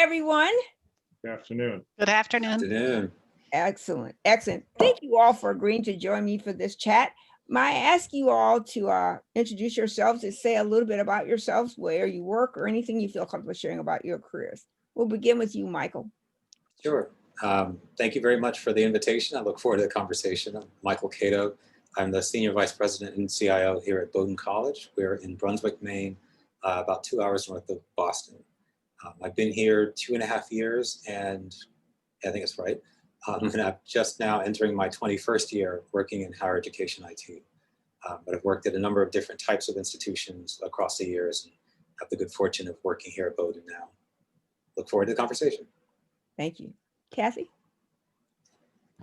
everyone. Good afternoon. Good afternoon. Afternoon. Excellent. Excellent. Thank you all for agreeing to join me for this chat. May I ask you all to introduce yourselves and say a little bit about yourselves, where you work, or anything you feel comfortable sharing about your careers. We'll begin with you, Michael. Sure. Thank you very much for the invitation. I look forward to the conversation. I'm Michael Cato. I'm the Senior Vice President and CIO here at Bowdoin College. We're in Brunswick, Maine, about 2 hours north of Boston. I've been here 2.5 years, and I think it's right. And I'm just now entering my 21st year working in higher education IT. But I've worked at a number of different types of institutions across the years and have the good fortune of working here at Bowdoin now. Look forward to the conversation. Thank you. Cathy?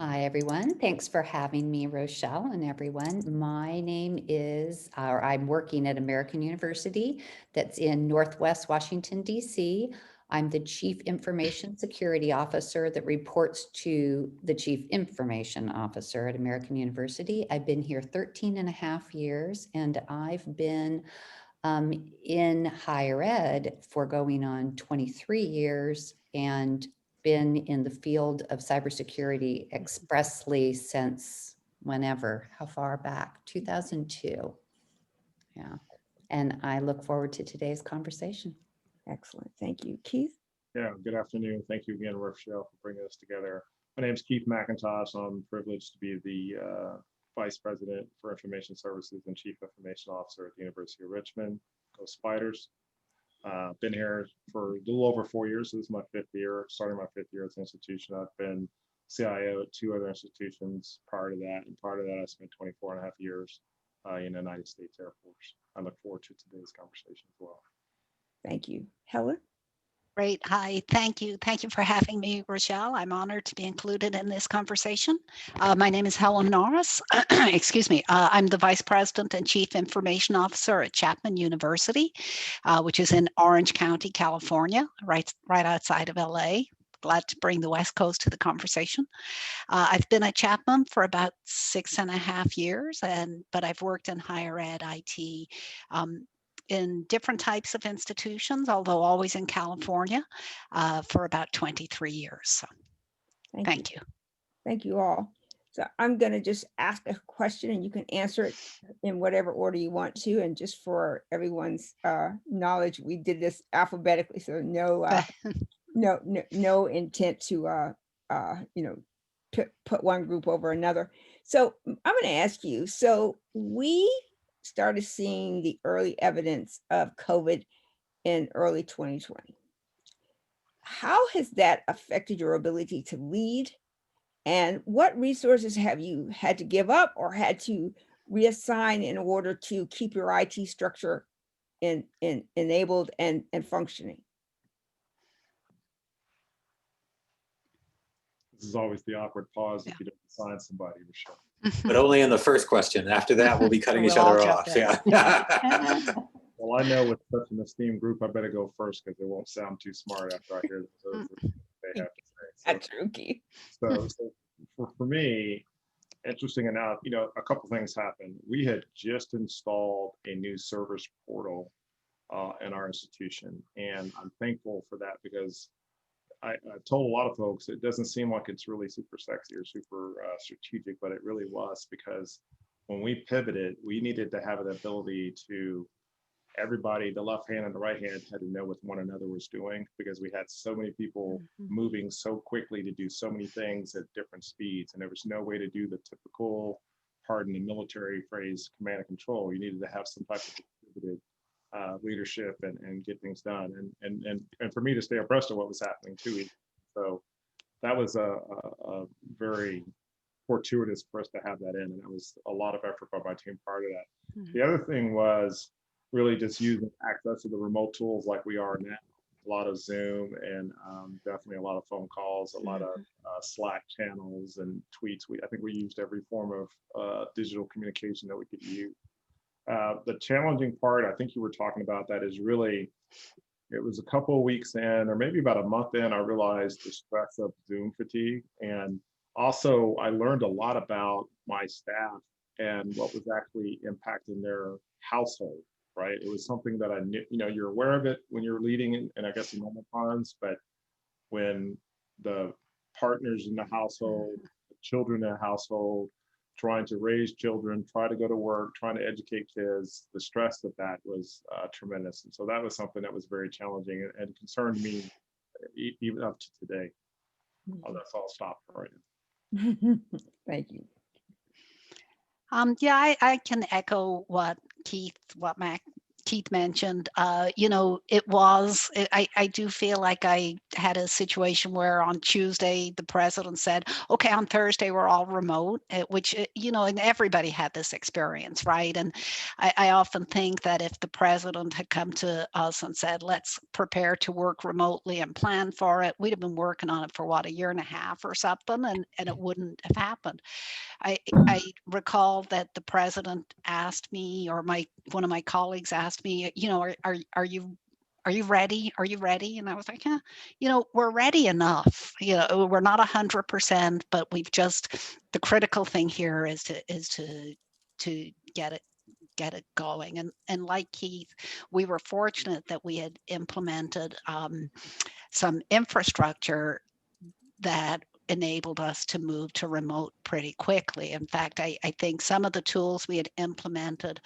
Hi, everyone. Thanks for having me, Rochelle, and everyone. My name is, I'm working at American University that's in Northwest Washington, D.C. I'm the Chief Information Security Officer that reports to the Chief Information Officer at American University. I've been here 13.5 years, and I've been in higher ed for going on 23 years and been in the field of cybersecurity expressly since whenever, how far back? 2002. Yeah. And I look forward to today's conversation. Excellent. Thank you. Keith? Yeah, good afternoon. Thank you again, Rochelle, for bringing us together. My name is Keith McIntosh. I'm privileged to be the Vice President for Information Services and Chief Information Officer at the University of Richmond. Go Spiders. Been here for a little over 4 years. So this is my 5th year, starting my 5th year at the institution. I've been CIO at 2 other institutions prior to that. And prior to that, I spent 24.5 years in the United States Air Force. I look forward to today's conversation as well. Thank you. Helen? Great. Hi. Thank you. Thank you for having me, Rochelle. I'm honored to be included in this conversation. My name is Helen Norris. Excuse me. I'm the Vice President and Chief Information Officer at Chapman University, which is in Orange County, California, right outside of LA. Glad to bring the West Coast to the conversation. I've been at Chapman for about 6.5 years, but I've worked in higher ed IT in different types of institutions, although always in California, for about 23 years. So, thank you. Thank you all. So I'm going to just ask a question and you can answer it in whatever order you want to. And just for everyone's knowledge, we did this alphabetically, so no intent to put one group over another. So I'm going to ask you. So we started seeing the early evidence of COVID in early 2020. How has that affected your ability to lead? And what resources have you had to give up or had to reassign in order to keep your IT structure enabled and functioning? This is always the awkward pause if you don't assign somebody, Rochelle. But only in the first question. After that, we'll be cutting each other off. Yeah. Well, I know with such an esteemed group, I better go first because it won't sound too smart after I hear what they have to say. That's true, Keith. So for me, interesting enough, a couple things happened. We had just installed a new service portal in our institution, and I'm thankful for that because I told a lot of folks it doesn't seem like it's really super sexy or super strategic, but it really was, because when we pivoted, we needed to have an ability to everybody, the left hand and the right hand, had to know what one another was doing, because we had so many people moving so quickly to do so many things at different speeds, and there was no way to do the typical, pardon the military phrase, command and control. You needed to have some type of distributed leadership and get things done, and for me to stay abreast of what was happening too. So that was a very fortuitous for us to have that in, and that was a lot of effort by my team prior to that. The other thing was really just using access to the remote tools like we are now. A lot of Zoom and definitely a lot of phone calls, a lot of Slack channels and tweets. I think we used every form of digital communication that we could use. The challenging part, I think you were talking about that, is really, it was a couple of weeks in, or maybe about a month in, I realized the stress of Zoom fatigue. And also I learned a lot about my staff and what was actually impacting their household, right? It was something that I knew, you're aware of it when you're leading, and I guess in normal times, but when the partners in the household, the children in the household, trying to raise children, try to go to work, trying to educate kids, the stress of that was tremendous. And so that was something that was very challenging and concerned me even up to today. Oh, that's all stopped right now. Thank you. Yeah, I can echo what Keith mentioned. I do feel like I had a situation where on Tuesday, the president said, okay, on Thursday, we're all remote, which, and everybody had this experience, right? And I often think that if the president had come to us and said, let's prepare to work remotely and plan for it, we'd have been working on it for what, a year and a half or something, and it wouldn't have happened. I recall that the president asked me, or one of my colleagues asked me, are you ready? Are you ready? And I was like, yeah, we're ready enough. We're not 100%, but the critical thing here is to get it going. And like Keith, we were fortunate that we had implemented some infrastructure that enabled us to move to remote pretty quickly. In fact, I think some of the tools we had implemented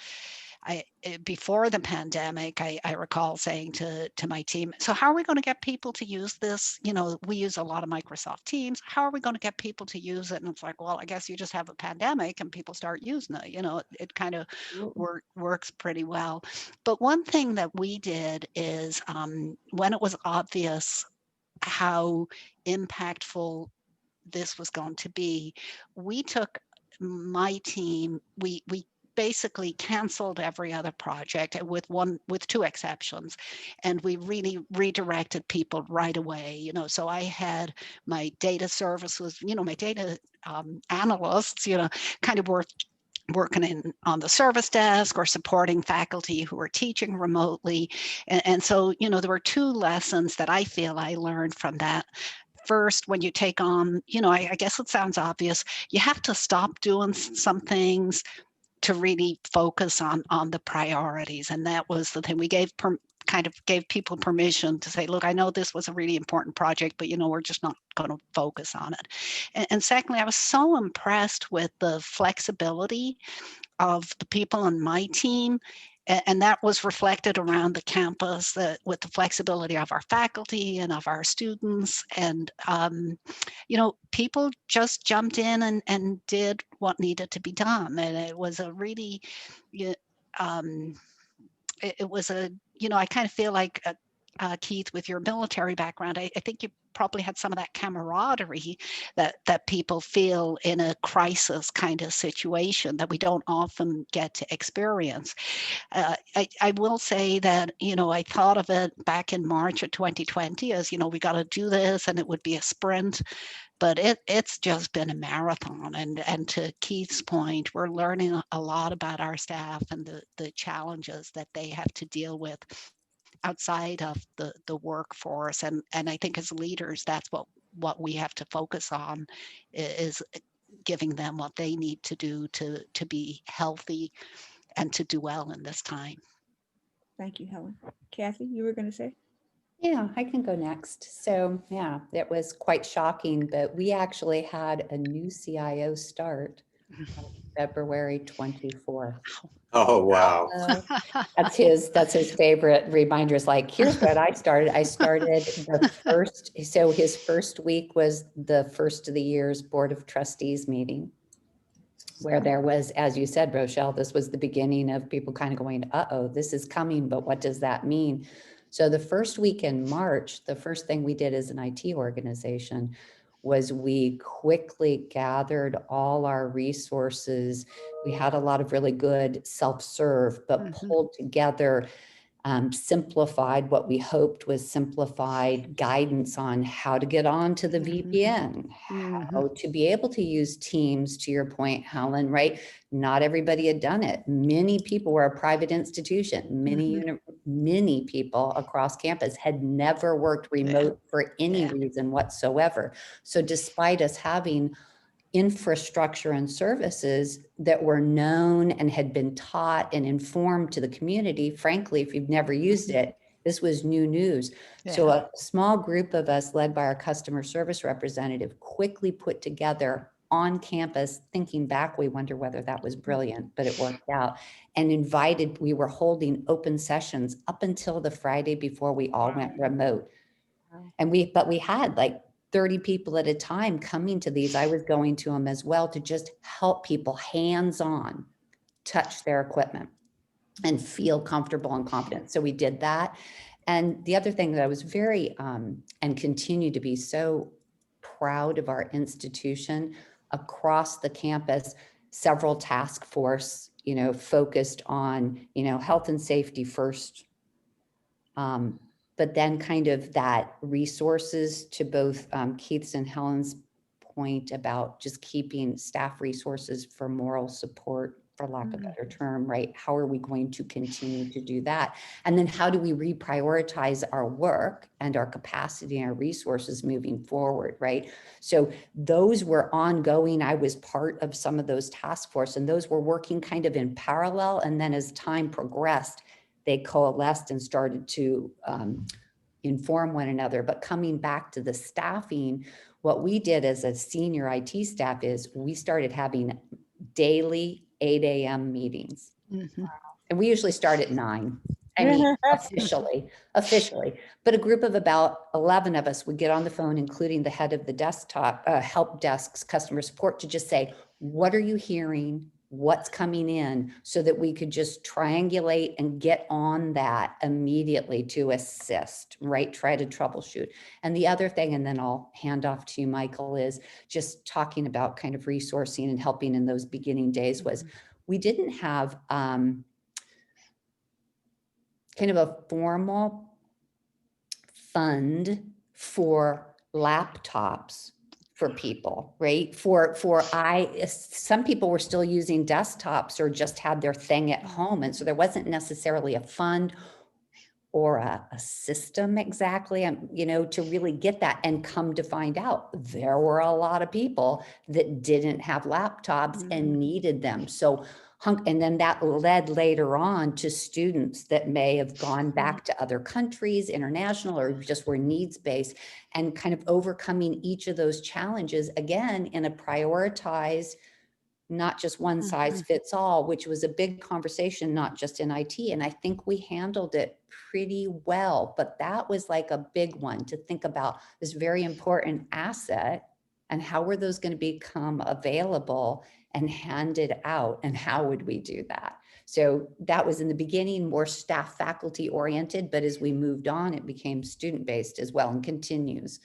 before the pandemic, I recall saying to my team, so how are we going to get people to use this? We use a lot of Microsoft Teams. How are we going to get people to use it? And it's like, well, I guess you just have a pandemic and people start using it. It kind of works pretty well. But one thing that we did is when it was obvious how impactful this was going to be, we took my team, we basically canceled every other project with two exceptions, and we really redirected people right away. So I had my data services, my data analysts, kind of working on the service desk or supporting faculty who are teaching remotely. And so, there were two lessons that I feel I learned from that. First, when you take on, I guess it sounds obvious, you have to stop doing some things to really focus on the priorities. And that was the thing. We kind of gave people permission to say, look, I know this was a really important project, but we're just not going to focus on it. And secondly, I was so impressed with the flexibility of the people on my team. And that was reflected around the campus with the flexibility of our faculty and of our students. And, people just jumped in and did what needed to be done. And it was a really, it was I kind of feel like, Keith, with your military background, I think you probably had some of that camaraderie that people feel in a crisis kind of situation that we don't often get to experience. I will say that, I thought of it back in March of 2020 as, we got to do this and it would be a sprint, but it's just been a marathon. And to Keith's point, we're learning a lot about our staff and the challenges that they have to deal with outside of the workforce. And I think as leaders, that's what we have to focus on, is giving them what they need to do to be healthy and to do well in this time. Thank you, Helen. Cathy, you were going to say? Yeah, I can go next. So yeah, it was quite shocking, but we actually had a new CIO start on February 24th. Oh, wow. That's his favorite reminders. Like, here's what I started. I started so his first week was the first of the year's Board of Trustees meeting, where there was, as you said, Rochelle, this was the beginning of people kind of going, uh-oh, this is coming, but what does that mean? So the first week in March, the first thing we did as an IT organization was we quickly gathered all our resources. We had a lot of really good self-serve, but pulled together simplified, what we hoped was simplified guidance on how to get onto the VPN, how to be able to use Teams, to your point, Helen, right? Not everybody had done it. Many people were a private institution. Many people across campus had never worked remote for any reason whatsoever. So despite us having infrastructure and services that were known and had been taught and informed to the community, frankly, if you've never used it, This was new news. So a small group of us, led by our customer service representative, quickly put together on campus, thinking back, we wonder whether that was brilliant, but it worked out, and we were holding open sessions up until the Friday before we all went remote. And we had like 30 people at a time coming to these. I was going to them as well to just help people hands-on touch their equipment and feel comfortable and confident. So we did that. And the other thing that I was very, and continue to be so proud of our institution, across the campus, several task force, focused on, health and safety first. But then kind of that resources, to both Keith's and Helen's point about just keeping staff resources for moral support, for lack of a better term, right? How are we going to continue to do that? And then how do we reprioritize our work and our capacity and our resources moving forward, right? So those were ongoing. I was part of some of those task force, and those were working kind of in parallel. And then as time progressed, they coalesced and started to inform one another. But coming back to the staffing, what we did as a senior IT staff is we started having daily 8 a.m. meetings. And we usually start at 9. I mean, officially, but a group of about 11 of us would get on the phone, including the head of the desktop, help desks, customer support, to just say, what are you hearing? What's coming in, so that we could just triangulate and get on that immediately to assist, right? Try to troubleshoot. And the other thing, and then I'll hand off to you, Michael, is just talking about kind of resourcing and helping in those beginning days, was we didn't have kind of a formal fund for laptops for people, right? Some people were still using desktops or just had their thing at home. And so there wasn't necessarily a fund or a system exactly, to really get that. And come to find out, there were a lot of people that didn't have laptops and needed them. So, and then that led later on to students that may have gone back to other countries, international, or just were needs-based, and kind of overcoming each of those challenges, again, in a prioritized, not just one size fits all, which was a big conversation, not just in IT. And I think we handled it pretty well, but that was like a big one to think about, this very important asset, and how were those going to become available and handed out, and how would we do that? So that was in the beginning more staff faculty oriented, but as we moved on, it became student based as well, and continues.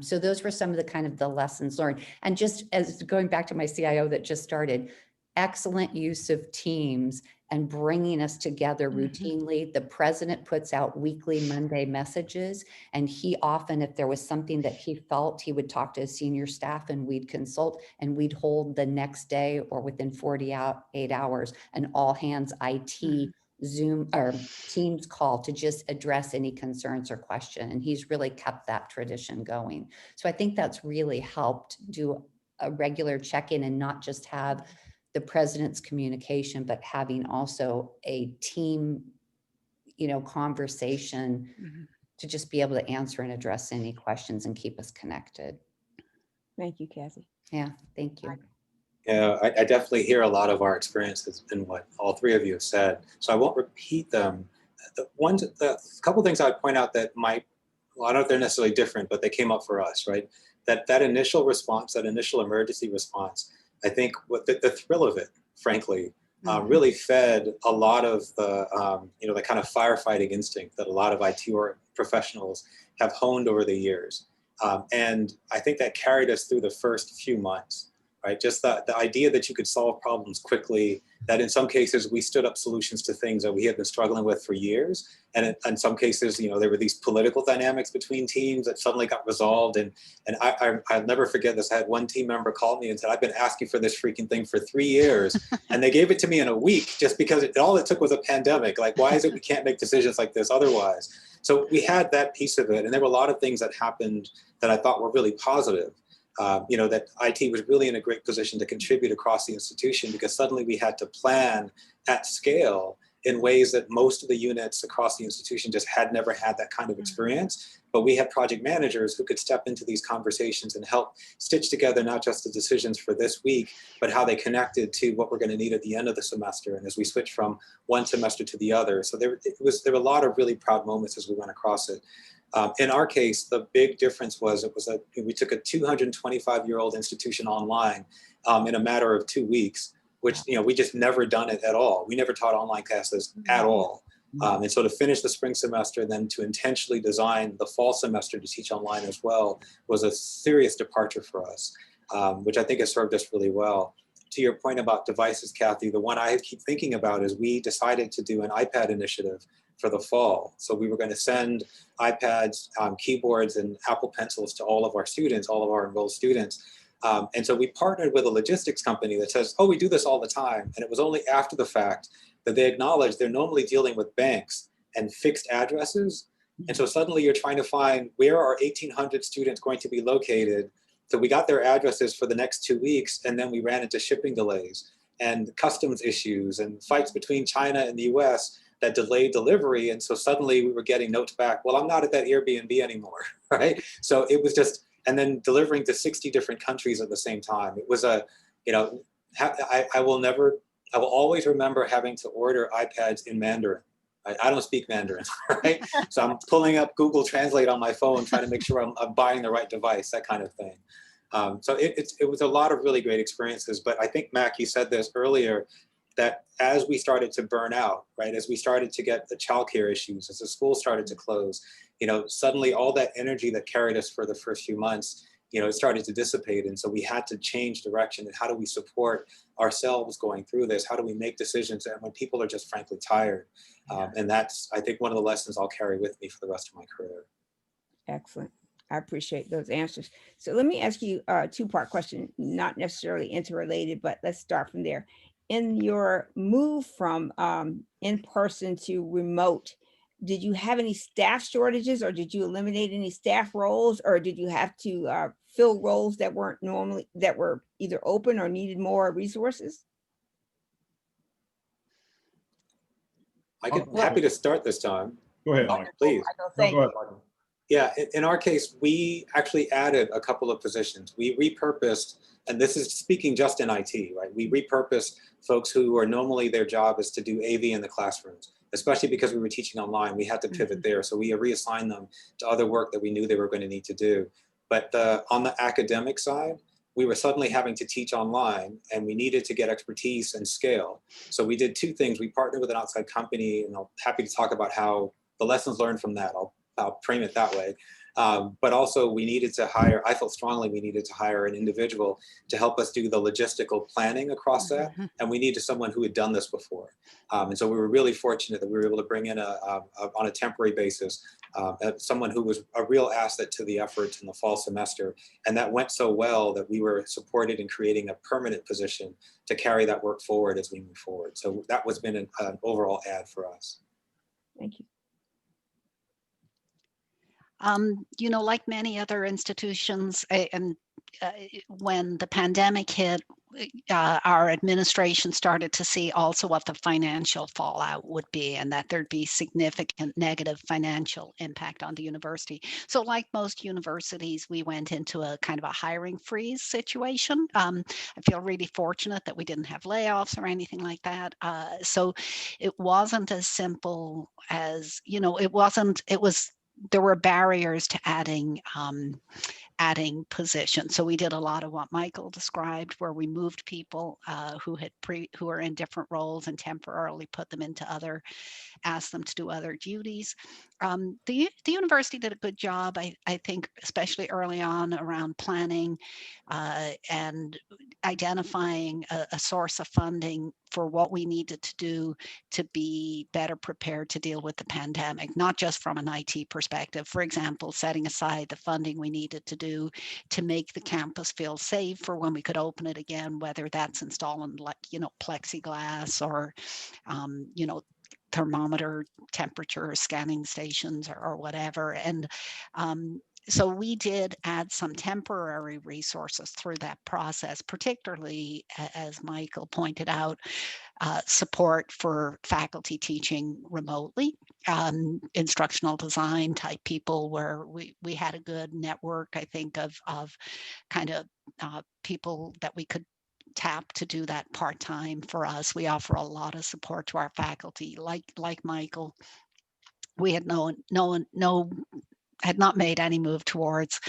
So those were some of the kind of the lessons learned. And just as going back to my CIO that just started, excellent use of Teams and bringing us together routinely. The president puts out weekly Monday messages, and he often, if there was something that he felt, he would talk to his senior staff, and we'd consult, and we'd hold the next day or within 48 hours an all hands IT Zoom or Teams call to just address any concerns or question. And he's really kept that tradition going. So I think that's really helped do a regular check-in, and not just have the president's communication, but having also a team, conversation to just be able to answer and address any questions and keep us connected. Thank you, Cathy. Yeah, thank you. Yeah, I definitely hear a lot of our experiences in what all three of you have said, so I won't repeat them. The couple things I'd point out that I don't know if they're necessarily different, but they came up for us, right? That initial response, that initial emergency response, I think what the thrill of it, frankly, really fed a lot of the the kind of firefighting instinct that a lot of IT professionals have honed over the years, and I think that carried us through the first few months. Right, just the idea that you could solve problems quickly, that in some cases we stood up solutions to things that we had been struggling with for years. And in some cases, there were these political dynamics between teams that suddenly got resolved. And I'll never forget this. I had one team member call me and said, I've been asking for this freaking thing for 3 years. And they gave it to me in a week just because all it took was a pandemic. Like, why is it we can't make decisions like this otherwise? So we had that piece of it. And there were a lot of things that happened that I thought were really positive. That IT was really in a great position to contribute across the institution, because suddenly we had to plan at scale in ways that most of the units across the institution just had never had that kind of experience. But we had project managers who could step into these conversations and help stitch together not just the decisions for this week, but how they connected to what we're going to need at the end of the semester and as we switch from one semester to the other. So there were a lot of really proud moments as we went across it. In our case, the big difference was we took a 225-year-old institution online in a matter of 2 weeks, which we just never done it at all. We never taught online classes at all. And so to finish the spring semester and then to intentionally design the fall semester to teach online as well was a serious departure for us, which I think has served us really well. To your point about devices, Cathy, the one I keep thinking about is we decided to do an iPad initiative for the fall. So we were going to send iPads, keyboards, and Apple Pencils to all of our students, all of our enrolled students. And so we partnered with a logistics company that says, oh, we do this all the time. And it was only after the fact that they acknowledged they're normally dealing with banks and fixed addresses. And so suddenly you're trying to find where are 1,800 students going to be located. So we got their addresses for the next 2 weeks, and then we ran into shipping delays and customs issues and fights between China and the US that delayed delivery. And so suddenly we were getting notes back, well, I'm not at that Airbnb anymore, right? So it was just, and then delivering to 60 different countries at the same time. It was I will always remember having to order iPads in Mandarin. I don't speak Mandarin, right? So I'm pulling up Google Translate on my phone, trying to make sure I'm buying the right device, that kind of thing. So it was a lot of really great experiences. But I think, Mac, you said this earlier, that as we started to burn out, right, as we started to get the childcare issues, as the school started to close, suddenly all that energy that carried us for the first few months, it started to dissipate. And so we had to change direction. And how do we support ourselves going through this? How do we make decisions and when people are just frankly tired? And that's, I think, one of the lessons I'll carry with me for the rest of my career. Excellent. I appreciate those answers. So let me ask you a two-part question, not necessarily interrelated, but let's start from there. In your move from in-person to remote, did you have any staff shortages, or did you eliminate any staff roles, or did you have to fill roles that were either open or needed more resources? I'm happy to start this time. Go ahead, Michael. Please. No, go ahead, Michael. Yeah, in our case, we actually added a couple of positions. We repurposed, and this is speaking just in IT, right? We repurposed folks who are normally their job is to do AV in the classrooms, especially because we were teaching online. We had to pivot there. So we reassigned them to other work that we knew they were going to need to do. But on the academic side, we were suddenly having to teach online, and we needed to get expertise and scale. So we did two things. We partnered with an outside company, and I'm happy to talk about how the lessons learned from that. I'll frame it that way. But also we needed to hire, I felt strongly we needed to hire an individual to help us do the logistical planning across that. And we needed someone who had done this before. And so we were really fortunate that we were able to bring in on a temporary basis, someone who was a real asset to the efforts in the fall semester. And that went so well that we were supported in creating a permanent position to carry that work forward as we move forward. So that was been an overall add for us. Thank you. Like many other institutions, when the pandemic hit, our administration started to see also what the financial fallout would be, and that there'd be significant negative financial impact on the university. So like most universities, we went into a kind of a hiring freeze situation. I feel really fortunate that we didn't have layoffs or anything like that. So it wasn't as simple as, there were barriers to adding positions. So we did a lot of what Michael described, where we moved people who were in different roles and temporarily put them into asked them to do other duties. The university did a good job, I think, especially early on around planning and identifying a source of funding for what we needed to do to be better prepared to deal with the pandemic, not just from an IT perspective. For example, setting aside the funding we needed to do to make the campus feel safe for when we could open it again, whether that's installing plexiglass or thermometer temperature scanning stations or whatever. And so we did add some temporary resources through that process, particularly as Michael pointed out, support for faculty teaching remotely, instructional design type people, where we had a good network, I think, of kind of people that we could tap to do that part-time for us. We offer a lot of support to our faculty, like Michael. We had had not made any move towards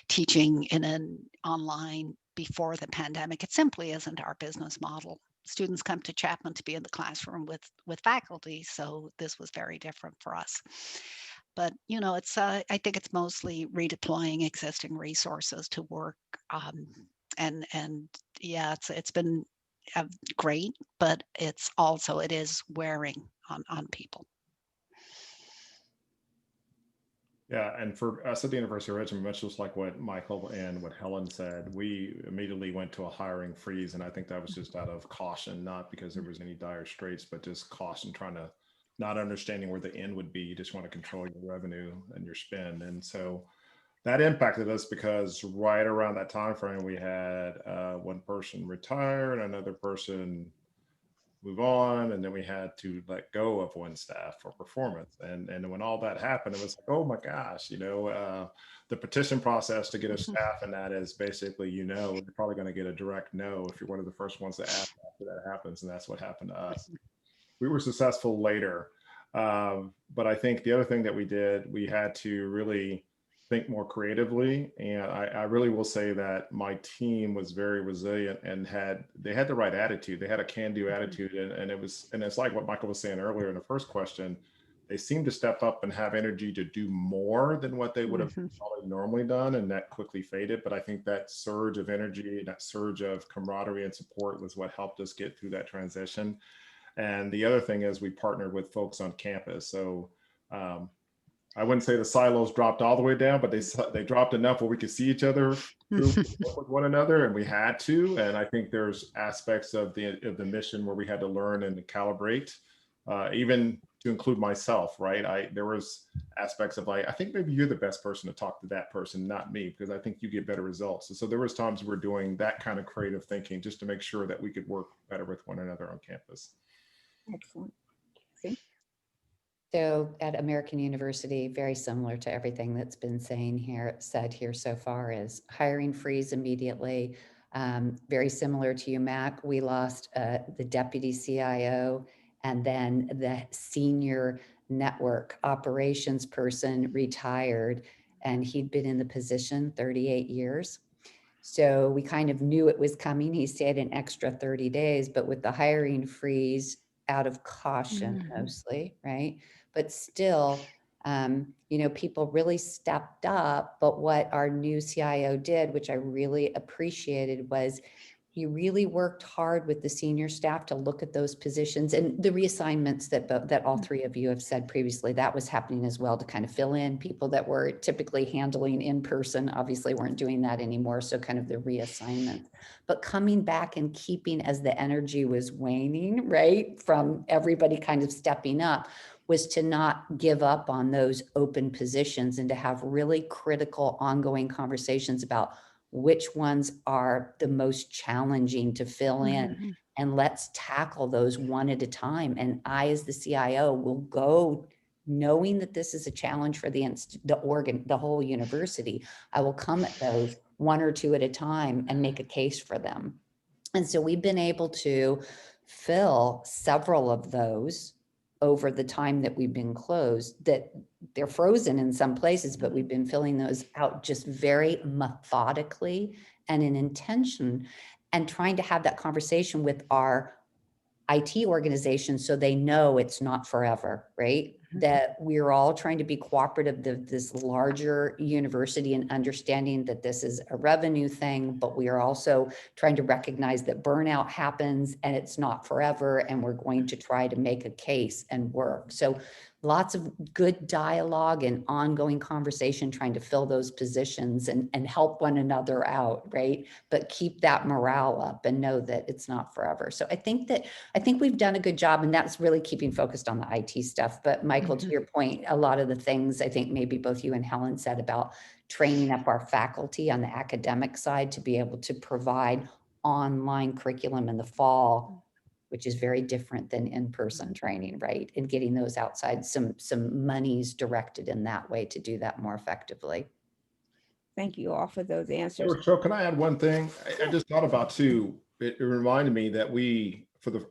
teaching in an online before the pandemic. It simply isn't our business model. Students come to Chapman to be in the classroom with faculty, so this was very different for us. But it's I think it's mostly redeploying existing resources to work, and yeah, it's been great, but it is wearing on people. Yeah, and for us at the University of Richmond, much just like what Michael and what Helen said, we immediately went to a hiring freeze. And I think that was just out of caution, not because there was any dire straits, but just caution, trying to not understanding where the end would be. You just want to control your revenue and your spend. And so that impacted us because right around that time frame, we had one person retire and another person move on, and then we had to let go of one staff for performance. And when all that happened, it was like, oh my gosh, the petition process to get a staff, and that is basically, you're probably going to get a direct no if you're one of the first ones to ask after that happens. And that's what happened to us. We were successful later, but I think the other thing that we did, we had to really think more creatively. And I really will say that my team was very resilient and they had the right attitude. They had a can-do attitude. And it's like what Michael was saying earlier in the first question. They seemed to step up and have energy to do more than what they would have probably normally done. And that quickly faded. But I think that surge of energy, that surge of camaraderie and support was what helped us get through that transition. And the other thing is we partnered with folks on campus. So I wouldn't say the silos dropped all the way down, but they dropped enough where we could see each other with one another, and we had to. And I think there's aspects of the mission where we had to learn and to calibrate, even to include myself. Right? There was aspects of I think maybe you're the best person to talk to that person, not me, because I think you get better results. And so there was times we were doing that kind of creative thinking just to make sure that we could work better with one another on campus. Excellent. Okay. So at American University, very similar to everything that's been said here so far, is hiring freeze immediately. Very similar to UMac, we lost the deputy CIO, and then the senior network operations person retired, and he'd been in the position 38 years. So we kind of knew it was coming. He stayed an extra 30 days, but with the hiring freeze, out of caution mostly, right? But still, people really stepped up. But what our new CIO did, which I really appreciated, was he really worked hard with the senior staff to look at those positions and the reassignments that all three of you have said previously. That was happening as well, to kind of fill in people that were typically handling in person, obviously weren't doing that anymore. So kind of the reassignment, but coming back and keeping, as the energy was waning, right, from everybody kind of stepping up, was to not give up on those open positions and to have really critical ongoing conversations about which ones are the most challenging to fill in, and let's tackle those one at a time. And I, as the CIO, will go knowing that this is a challenge for the whole university. I will come at those one or two at a time and make a case for them. And so we've been able to fill several of those over the time that we've been closed. That they're frozen in some places, but we've been filling those out just very methodically and in intention, and trying to have that conversation with our IT organization so they know it's not forever, right? That we're all trying to be cooperative of this larger university and understanding that this is a revenue thing, but we are also trying to recognize that burnout happens and it's not forever, and we're going to try to make a case and work. So lots of good dialogue and ongoing conversation, trying to fill those positions and help one another out, right? But keep that morale up and know that it's not forever. So I think we've done a good job, and that's really keeping focused on the IT stuff. But Michael, to your point, a lot of the things I think maybe both you and Helen said about training up our faculty on the academic side to be able to provide online curriculum in the fall, which is very different than in-person training, right? And getting those outside, some monies directed in that way to do that more effectively. Thank you all for those answers. So can I add one thing? I just thought about too, it reminded me that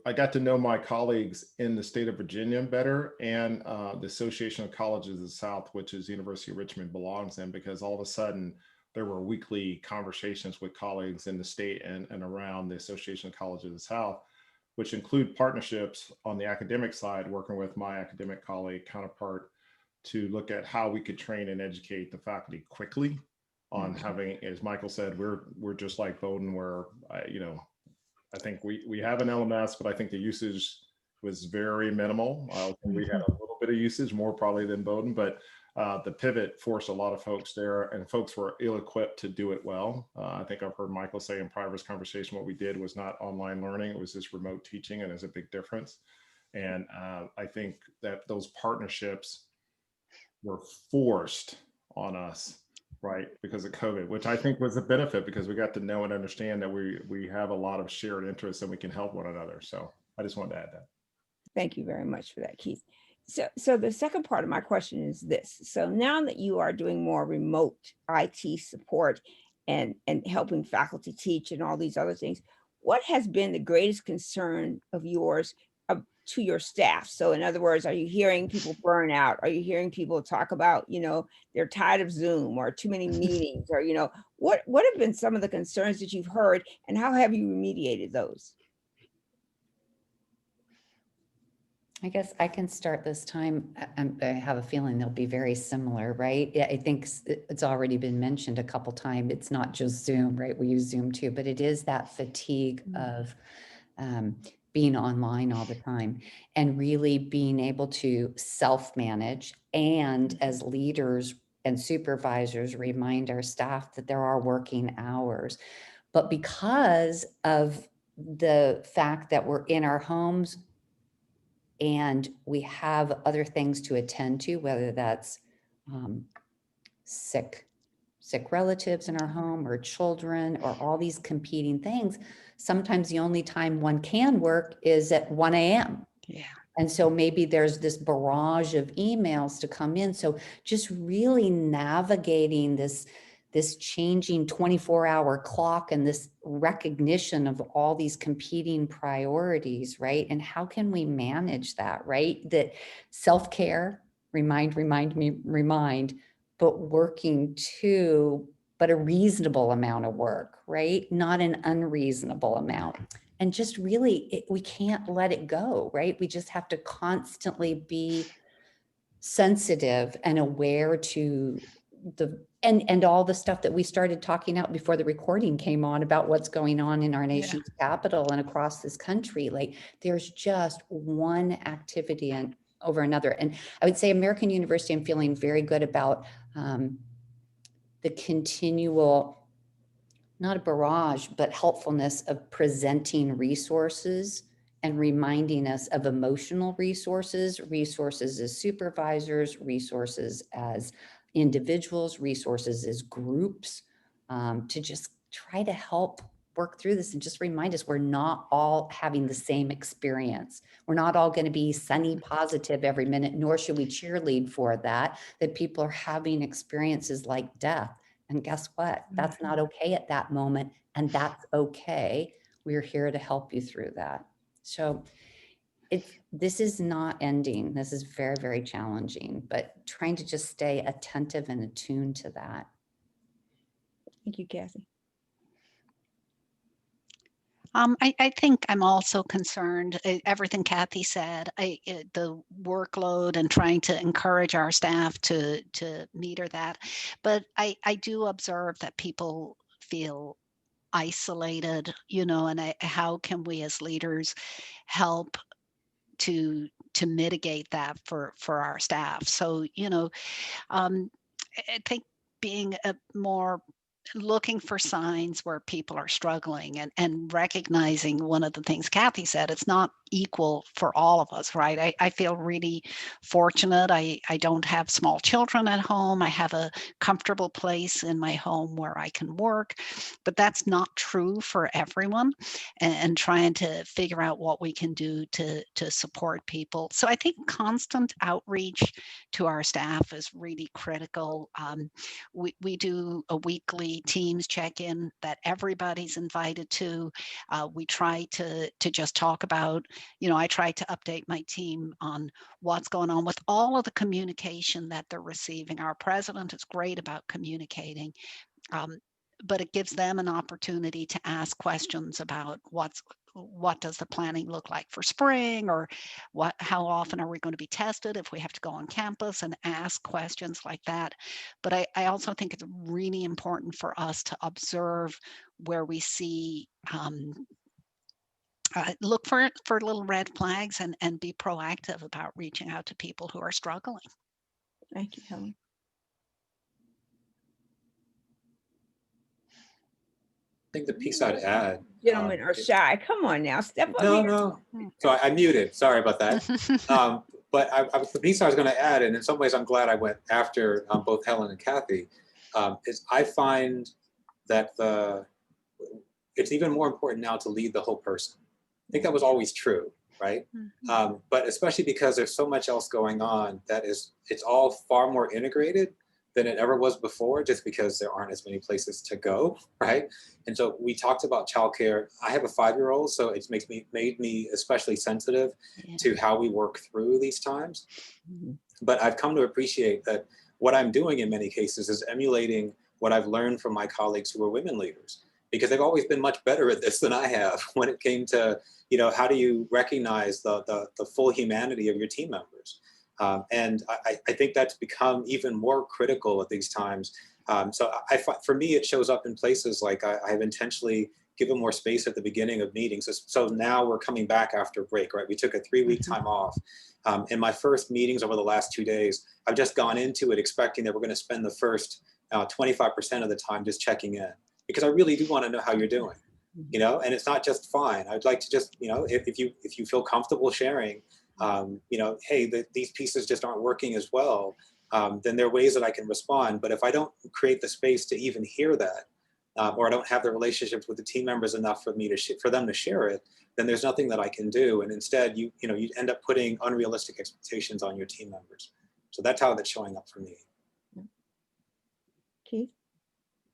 I got to know my colleagues in the state of Virginia better, and the Association of Colleges of the South, which is University of Richmond belongs in, because all of a sudden there were weekly conversations with colleagues in the state and around the Association of Colleges of the South, which include partnerships on the academic side, working with my academic colleague counterpart to look at how we could train and educate the faculty quickly on having, as Michael said, we're just like Bowdoin, where I think we have an LMS, but I think the usage was very minimal. We had a little bit of usage, more probably than Bowdoin, but the pivot forced a lot of folks there, and folks were ill-equipped to do it well. I think I've heard Michael say in prior conversation, what we did was not online learning, it was just remote teaching, and there's a big difference. And I think that those partnerships were forced on us, right, because of COVID, which I think was a benefit, because we got to know and understand that we have a lot of shared interests and we can help one another. So I just wanted to add that. Thank you very much for that, Keith. So the second part of my question is this. So now that you are doing more remote IT support and helping faculty teach and all these other things, what has been the greatest concern of yours to your staff? So in other words, are you hearing people burn out? Are you hearing people talk about, they're tired of Zoom or too many meetings, or, what have been some of the concerns that you've heard, and how have you remediated those? I guess I can start this time. I have a feeling they'll be very similar, right? Yeah, I think it's already been mentioned a couple times. It's not just Zoom, right? We use Zoom too, but it is that fatigue of being online all the time and really being able to self-manage, and as leaders and supervisors remind our staff that there are working hours. But because of the fact that we're in our homes, and we have other things to attend to, whether that's sick relatives in our home, or children, or all these competing things. Sometimes the only time one can work is at 1 a.m. Yeah. And so maybe there's this barrage of emails to come in. So just really navigating this changing 24-hour clock and this recognition of all these competing priorities, right? And how can we manage that, right? That self-care, remind, but working too, but a reasonable amount of work, right? Not an unreasonable amount. And just really, we can't let it go, right? We just have to constantly be sensitive and aware to and all the stuff that we started talking out before the recording came on about what's going on in our nation's capital and across this country. Like, there's just one activity over another. And I would say American University, I'm feeling very good about the continual, not a barrage, but helpfulness of presenting resources and reminding us of emotional resources as supervisors, resources as individuals, resources as groups, to just try to help work through this and just remind us we're not all having the same experience. We're not all going to be sunny positive every minute, nor should we cheerlead for that people are having experiences like death. And guess what? That's not okay at that moment. And that's okay. We're here to help you through that. So this is not ending. This is very, very challenging, but trying to just stay attentive and attuned to that. Thank you, Cathy. I think I'm also concerned, everything Cathy said, the workload and trying to encourage our staff to meter that. But I do observe that people feel isolated, and how can we as leaders help to to mitigate that for our staff. So, I think being a more looking for signs where people are struggling and recognizing one of the things Cathy said, it's not equal for all of us, right? I feel really fortunate. I don't have small children at home. I have a comfortable place in my home where I can work, but that's not true for everyone, and trying to figure out what we can do to support people. So I think constant outreach to our staff is really critical. We do a weekly Teams check-in that everybody's invited to. We try to just talk about, I try to update my team on what's going on with all of the communication that they're receiving. Our president is great about communicating, but it gives them an opportunity to ask questions about what does the planning look like for spring, or how often are we going to be tested if we have to go on campus, and ask questions like that. But I also think it's really important for us to observe where we see look for little red flags, and be proactive about reaching out to people who are struggling. Thank you, Helen. I think the piece I'd add. Gentlemen are shy. Come on now, step up No, here. no. So I muted. Sorry about that. But the piece I was going to add, and in some ways I'm glad I went after both Helen and Cathy, is I find that it's even more important now to lead the whole person. I think that was always true, right? But especially because there's so much else going on that it's all far more integrated than it ever was before, just because there aren't as many places to go, right? And so we talked about childcare. I have a 5-year-old, so it's made me especially sensitive to how we work through these times. But I've come to appreciate that what I'm doing in many cases is emulating what I've learned from my colleagues who are women leaders, because they've always been much better at this than I have when it came to, how do you recognize the full humanity of your team members? And I think that's become even more critical at these times. So for me, it shows up in places like I've intentionally given more space at the beginning of meetings. So now we're coming back after break, right? We took a 3-week time off. In my first meetings over the last 2 days, I've just gone into it expecting that we're going to spend the first 25% of the time just checking in, because I really do want to know how you're doing, and it's not just fine. I'd like to just, if you feel comfortable sharing, hey, these pieces just aren't working as well, then there are ways that I can respond. But if I don't create the space to even hear that, or I don't have the relationships with the team members enough for them to share it, then there's nothing that I can do. And instead, you end up putting unrealistic expectations on your team members. So that's how that's showing up for me. Keith?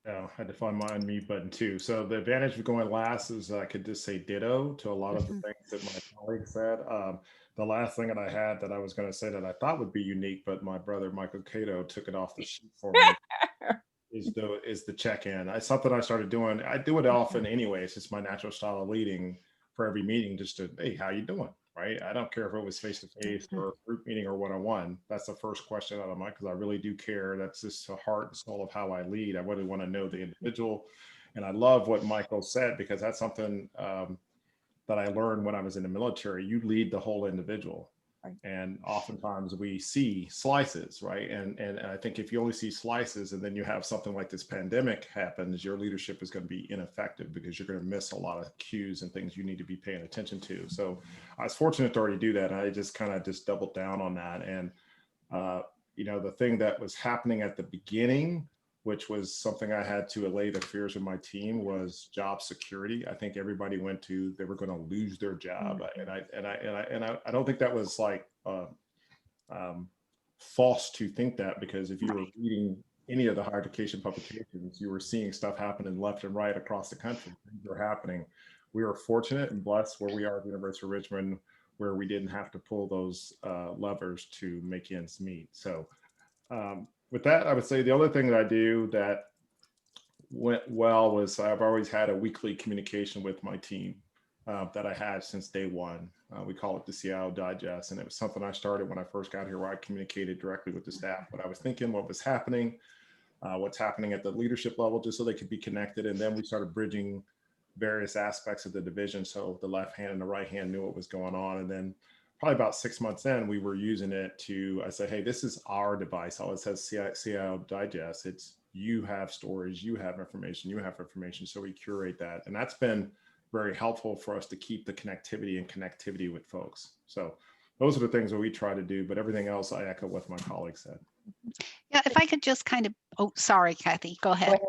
Yeah, I had to find my unmute button too. So the advantage of going last is I could just say ditto to a lot of the things that my colleagues said. The last thing that I had that I was going to say that I thought would be unique, but my brother Michael Cato took it off the sheet for me, is the check-in. It's something I started doing. I do it often anyway. It's just my natural style of leading for every meeting, just to, hey, how you doing? Right? I don't care if it was face-to-face or a group meeting or one-on-one. That's the first question out of my, because I really do care. That's just the heart and soul of how I lead. I really want to know the individual. And I love what Michael said, because that's something that I learned when I was in the military. You lead the whole individual. Right. And oftentimes we see slices, right? And I think if you only see slices and then you have something like this pandemic happens, your leadership is going to be ineffective, because you're going to miss a lot of cues and things you need to be paying attention to. So I was fortunate to already do that. I just kind of doubled down on that. And, the thing that was happening at the beginning, which was something I had to allay the fears of my team, was job security. I think everybody they were going to lose their job. And I don't think that was like false to think that, because if you were reading any of the higher education publications, you were seeing stuff happening left and right across the country. Things were happening. We were fortunate and blessed where we are at the University of Richmond, where we didn't have to pull those levers to make ends meet. So with that, I would say the other thing that I do that went well was I've always had a weekly communication with my team that I had since day one. We call it the CIO Digest. And it was something I started when I first got here, where I communicated directly with the staff what I was thinking, what was happening, what's happening at the leadership level, just so they could be connected. And then we started bridging various aspects of the division, so the left hand and the right hand knew what was going on. And then probably about 6 months in, we were using it to, I said, hey, this is our device. All it says CIO Digest. It's you have stories, you have information, you have information. So we curate that. And that's been very helpful for us to keep the connectivity with folks. So those are the things that we try to do, but everything else I echo what my colleague said. Yeah, if I could just kind of, oh, sorry, Cathy, go Go ahead. ahead.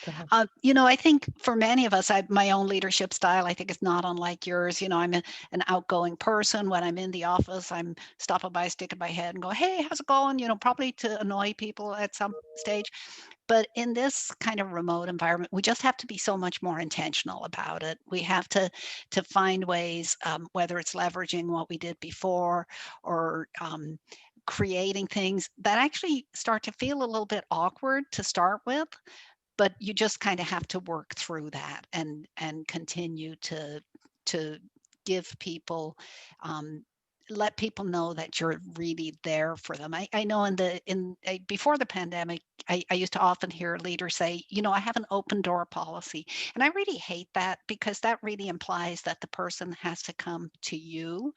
Go ahead. I think for many of us, my own leadership style, I think is not unlike yours. I'm an outgoing person. When I'm in the office, I'm stopping by, sticking my head and go, hey, how's it going? Probably to annoy people at some stage. But in this kind of remote environment, we just have to be so much more intentional about it. We have to find ways, whether it's leveraging what we did before or creating things that actually start to feel a little bit awkward to start with, but you just kind of have to work through that and continue to give people, let people know that you're really there for them. I know before the pandemic, I used to often hear leaders say, I have an open door policy. And I really hate that, because that really implies that the person has to come to you.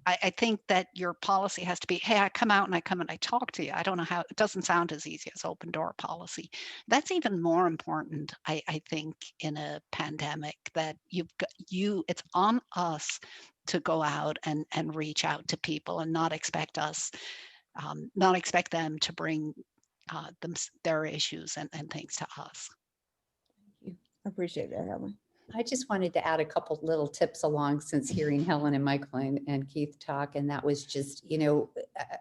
I think that your policy has to be, hey, I come out and I talk to you. I don't know how, it doesn't sound as easy as open door policy. That's even more important, I think, in a pandemic, that it's on us to go out and reach out to people and not expect them to bring their issues and things to us. I appreciate that, Helen. I just wanted to add a couple little tips along, since hearing Helen and Michael and Keith talk. And that was just,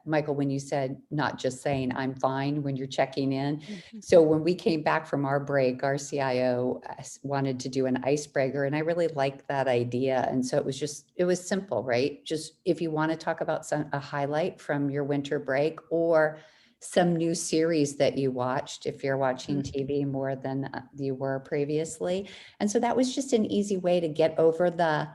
Michael, when you said not just saying I'm fine when you're checking in. So when we came back from our break, our CIO wanted to do an icebreaker, and I really liked that idea. And so it was simple, right? Just if you want to talk about a highlight from your winter break, or some new series that you watched, if you're watching TV more than you were previously. And so that was just an easy way to get over the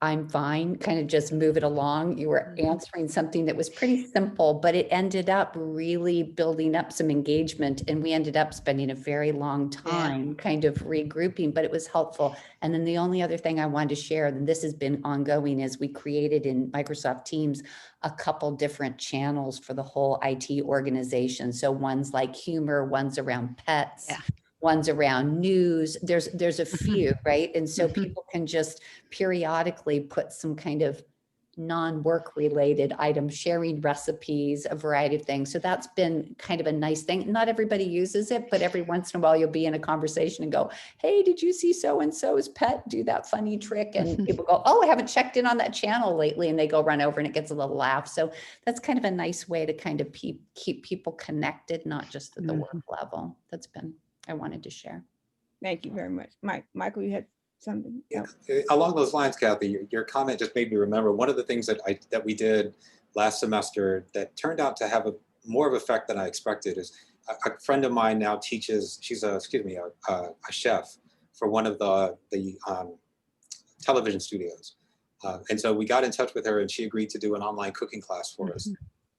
I'm fine, kind of just move it along. You were answering something that was pretty simple, but it ended up really building up some engagement. And we ended up spending a very long time kind of regrouping, but it was helpful. And then the only other thing I wanted to share, and this has been ongoing, is we created in Microsoft Teams a couple different channels for the whole IT organization. So one's like humor, one's around pets, one's around news. There's a few, right? And so people can just periodically put some kind of non-work related items, sharing recipes, a variety of things. So that's been kind of a nice thing. Not everybody uses it, but every once in a while you'll be in a conversation and go, hey, did you see so-and-so's pet do that funny trick? And people go, oh, I haven't checked in on that channel lately. And they go run over and it gets a little laugh. So that's kind of a nice way to kind of keep people connected, not just at the work level. That's been, I wanted to share. Thank you very much. Michael, you had something else? Along those lines, Cathy, your comment just made me remember one of the things that we did last semester that turned out to have more of effect than I expected is a friend of mine now teaches, she's a chef for one of the television studios. And so we got in touch with her and she agreed to do an online cooking class for us.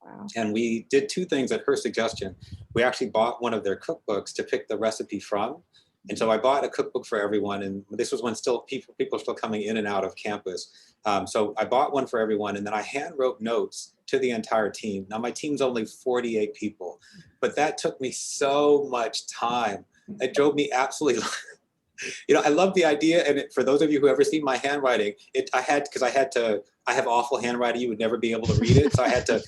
Wow. And we did two things at her suggestion. We actually bought one of their cookbooks to pick the recipe from. And so I bought a cookbook for everyone. And this was when still people were still coming in and out of campus. So I bought one for everyone. And then I hand wrote notes to the entire team. Now my team's only 48 people, but that took me so much time. It drove me absolutely I love the idea. And for those of you who ever seen my handwriting, I have awful handwriting. You would never be able to read it. So I had to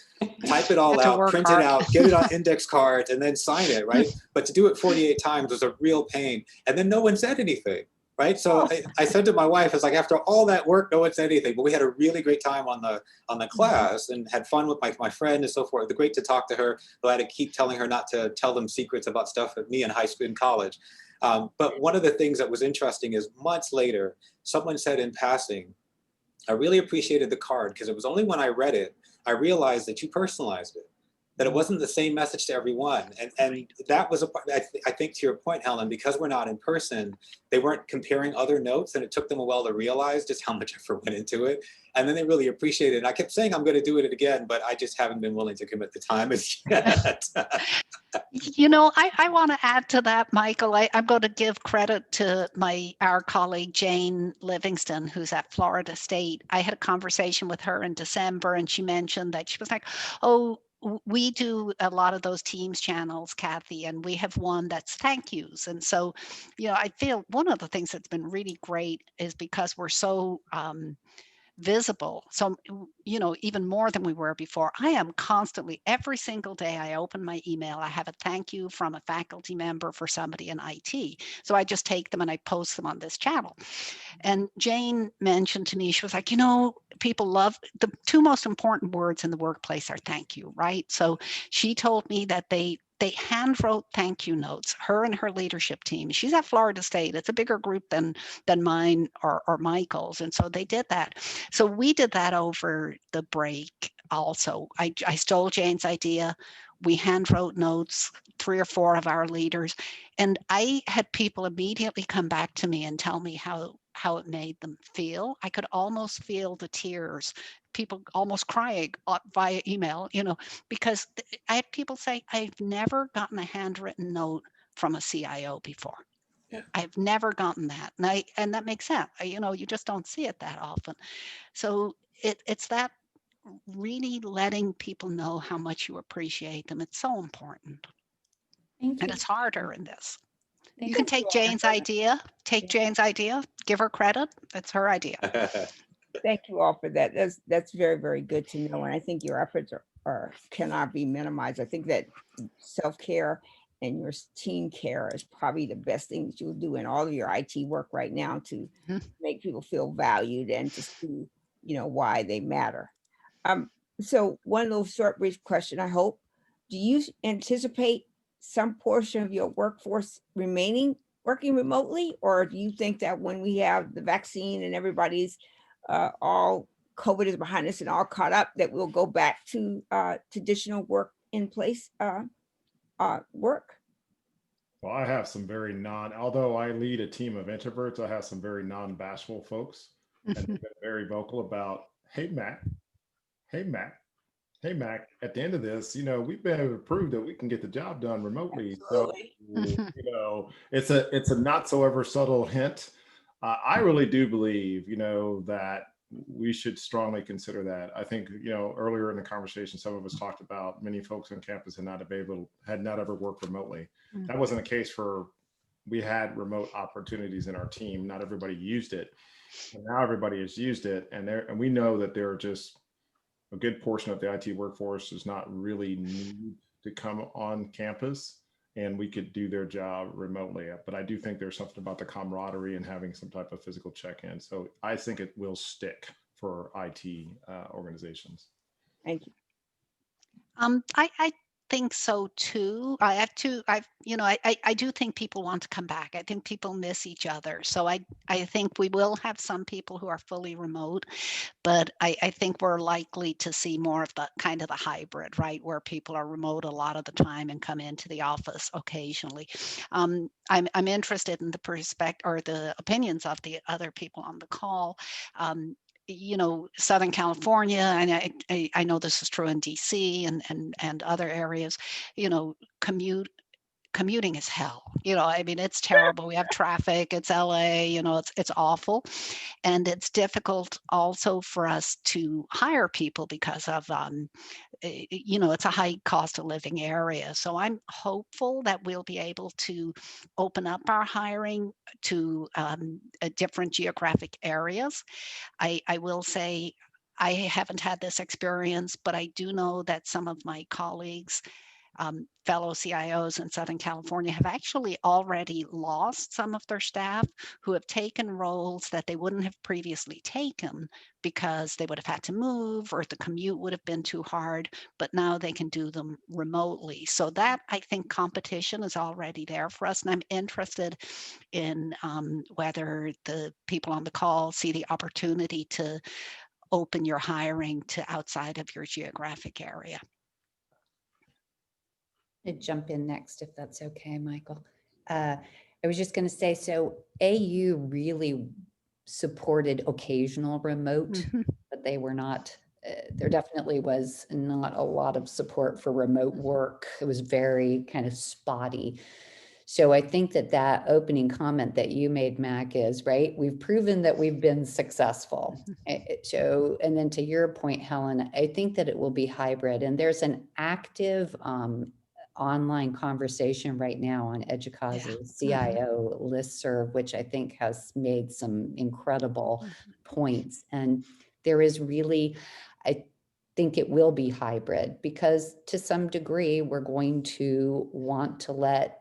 type it all out, print it out, get it on index cards, and then sign it, right? But to do it 48 times was a real pain. And then no one said anything, right? So I said to my wife, it's like, after all that work, no one said anything. But we had a really great time on the class and had fun with my friend and so forth. Great to talk to her. But I had to keep telling her not to tell them secrets about stuff at me in high school and college. But one of the things that was interesting is months later, someone said in passing, I really appreciated the card because it was only when I read it, I realized that you personalized it. that it wasn't the same message to everyone. And that was, I think to your point, Helen, because we're not in person, they weren't comparing other notes, and it took them a while to realize just how much effort went into it. And then they really appreciated it. And I kept saying, I'm going to do it again, but I just haven't been willing to commit the time as yet. You know, I want to add to that, Michael. I'm going to give credit to our colleague, Jane Livingston, who's at Florida State. I had a conversation with her in December, and she mentioned that she was like, oh, we do a lot of those Teams channels, Cathy, and we have one that's thank yous. And so, you know, I feel one of the things that's been really great is because we're so visible. So, you know, even more than we were before, I am constantly, every single day I open my email, I have a thank you from a faculty member for somebody in IT. So I just take them and I post them on this channel. And Jane mentioned to me, she was like, you know, people love the two most important words in the workplace are thank you, right? So she told me that they hand wrote thank you notes, her and her leadership team. She's at Florida State. It's a bigger group than mine or Michael's. And so they did that. So we did that over the break also. I stole Jane's idea. We hand wrote notes, 3 or 4 of our leaders. And I had people immediately come back to me and tell me how it made them feel. I could almost feel the tears, people almost crying via email, you know, because I had people say, I've never gotten a handwritten note from a CIO before. Yeah. I've never gotten that. And that makes sense. You know, you just don't see it that often. So it's that really letting people know how much you appreciate them. It's so important. Thank And you. it's harder in this. Thank You can you. take Jane's idea, give her credit. It's her idea. Thank you all for that. That's very, very good to know. And I think your efforts are cannot be minimized. I think that self-care and your team care is probably the best thing that you'll do in all of your IT work right now to Mhm. make people feel valued and to see, you know, why they matter. So one little short, brief question, I hope. Do you anticipate some portion of your workforce remaining working remotely? Or do you think that when we have the vaccine and everybody's all COVID is behind us and all caught up, that we'll go back to traditional work in place work? Well, I have some although I lead a team of introverts, I have some very non-bashful folks, and they've been very vocal about, hey, Matt, hey, Matt, hey, Mac, at the end of this, you know, we've been able to prove that we can get the job done remotely. So, you know, it's a not so ever subtle hint. I really do believe, you know, that we should strongly consider that. I think, you know, earlier in the conversation, some of us talked about many folks on campus had not ever worked remotely. That wasn't the case we had remote opportunities in our team. Not everybody used it. And now everybody has used it. And we know that there are just a good portion of the IT workforce does not really need to come on campus, and we could do their job remotely. But I do think there's something about the camaraderie and having some type of physical check-in. So I think it will stick for IT organizations. Thank you. I think so too. I do think people want to come back. I think people miss each other. So I think we will have some people who are fully remote, but I think we're likely to see more of the kind of the hybrid, right? Where people are remote a lot of the time and come into the office occasionally. I'm interested in the perspective or the opinions of the other people on the call. You know, Southern California, and I know this is true in DC and other areas, you know, commuting is hell. You know, I mean, it's terrible. We have traffic, it's LA, you know, it's awful. And it's difficult also for us to hire people because of, you know, it's a high cost of living area. So I'm hopeful that we'll be able to open up our hiring to different geographic areas. I will say I haven't had this experience, but I do know that some of my colleagues, fellow CIOs in Southern California, have actually already lost some of their staff who have taken roles that they wouldn't have previously taken because they would have had to move or the commute would have been too hard, but now they can do them remotely. So that, I think, competition is already there for us. And I'm interested in whether the people on the call see the opportunity to open your hiring to outside of your geographic area. To jump in next, if that's okay, Michael. I was just going to say, so AU really supported occasional remote, but they were not, there definitely was not a lot of support for remote work. It was very kind of spotty. So I think that that opening comment that you made, Mac, is right. We've proven that we've been successful. So, and then to your point, Helen, I think that it will be hybrid, and there's an active online conversation right now on EDUCAUSE's CIO listserv, which I think has made some incredible points. And there is really, I think it will be hybrid, because to some degree, we're going to want to let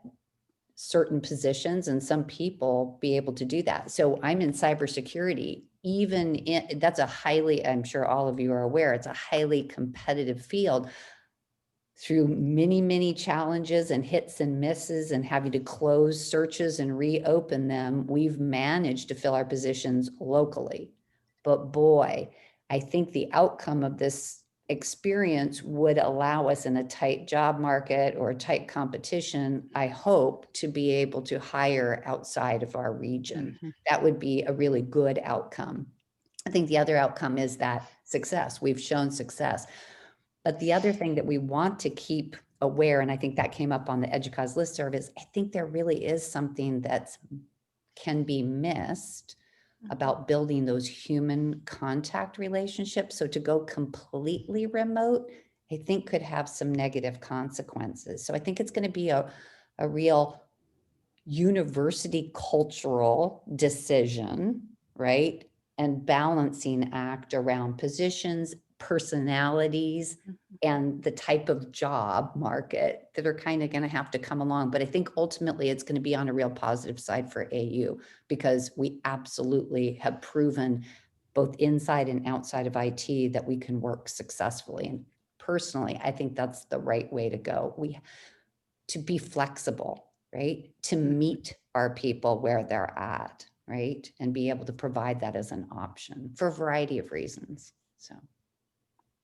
certain positions and some people be able to do that. So I'm in cybersecurity, even in, that's a highly, I'm sure all of you are aware, it's a highly competitive field. Through many, many challenges and hits and misses and having to close searches and reopen them, we've managed to fill our positions locally. But boy, I think the outcome of this experience would allow us in a tight job market or a tight competition, I hope, to be able to hire outside of our region. That would be a really good outcome. I think the other outcome is that success. We've shown success. But the other thing that we want to keep aware, and I think that came up on the EDUCAUSE listserv, is I think there really is something that can be missed about building those human contact relationships. So to go completely remote, I think could have some negative consequences. So I think it's going to be a real university cultural decision, right? And balancing act around positions, personalities, and the type of job market that are kind of going to have to come along. But I think ultimately it's going to be on a real positive side for AU, because we absolutely have proven both inside and outside of IT that we can work successfully. And personally, I think that's the right way to go. To be flexible, right? To meet our people where they're at, right? And be able to provide that as an option for a variety of reasons. So.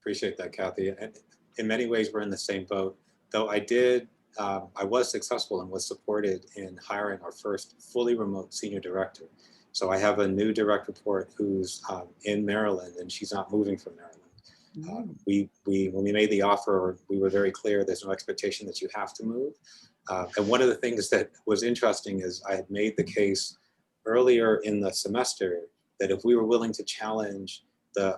Appreciate that, Cathy. And in many ways, we're in the same boat. Though I was successful and was supported in hiring our first fully remote senior director. So I have a new direct report who's in Maryland, and she's not moving from Maryland. When we made the offer, we were very clear there's no expectation that you have to move. And one of the things that was interesting is I had made the case earlier in the semester that if we were willing to challenge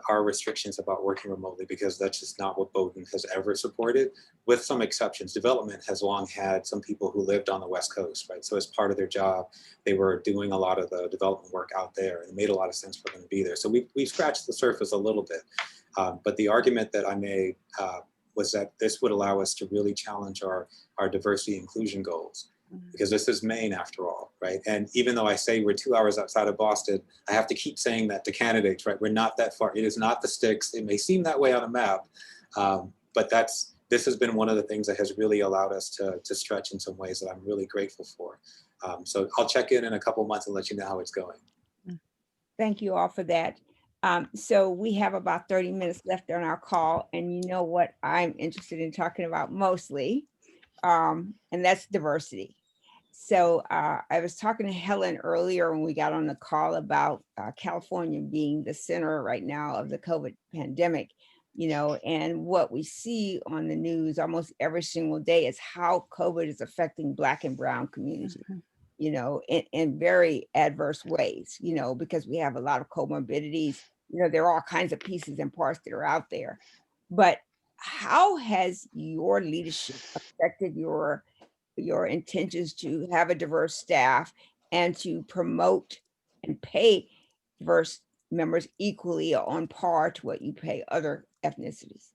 our restrictions about working remotely, because that's just not what Bowdoin has ever supported, with some exceptions. Development has long had some people who lived on the West Coast, right? So as part of their job, they were doing a lot of the development work out there, and it made a lot of sense for them to be there. So we scratched the surface a little bit. But the argument that I made was that this would allow us to really challenge our diversity inclusion goals. Because this is Maine after all, right? And even though I say we're 2 hours outside of Boston, I have to keep saying that to candidates, right? We're not that far. It is not the sticks. It may seem that way on a map, but this has been one of the things that has really allowed us to stretch in some ways that I'm really grateful for. So I'll check in a couple months and let you know how it's going. Thank you all for that. So we have about 30 minutes left on our call, and you know what I'm interested in talking about mostly, and that's diversity. So I was talking to Helen earlier when we got on the call about California being the center right now of the COVID pandemic, you know, and what we see on the news almost every single day is how COVID is affecting Black and Brown community, you know, in very adverse ways, you know, because we have a lot of comorbidities, you know, there are all kinds of pieces and parts that are out there. But how has your leadership affected your intentions to have a diverse staff and to promote and pay diverse members equally or on par to what you pay other ethnicities?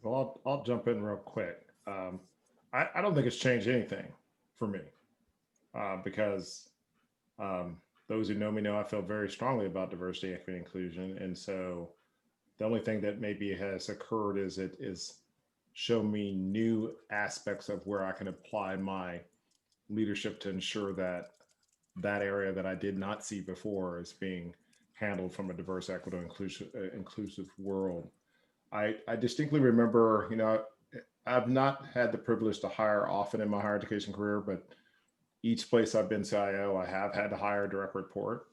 Well, I'll jump in real quick. I don't think it's changed anything for me because those who know me know I feel very strongly about diversity, equity, inclusion. And so the only thing that maybe has occurred is it is show me new aspects of where I can apply my leadership to ensure that that area that I did not see before is being handled from a diverse, equitable, inclusive world. I distinctly remember, I've not had the privilege to hire often in my higher education career, but each place I've been CIO, I have had to hire a direct report.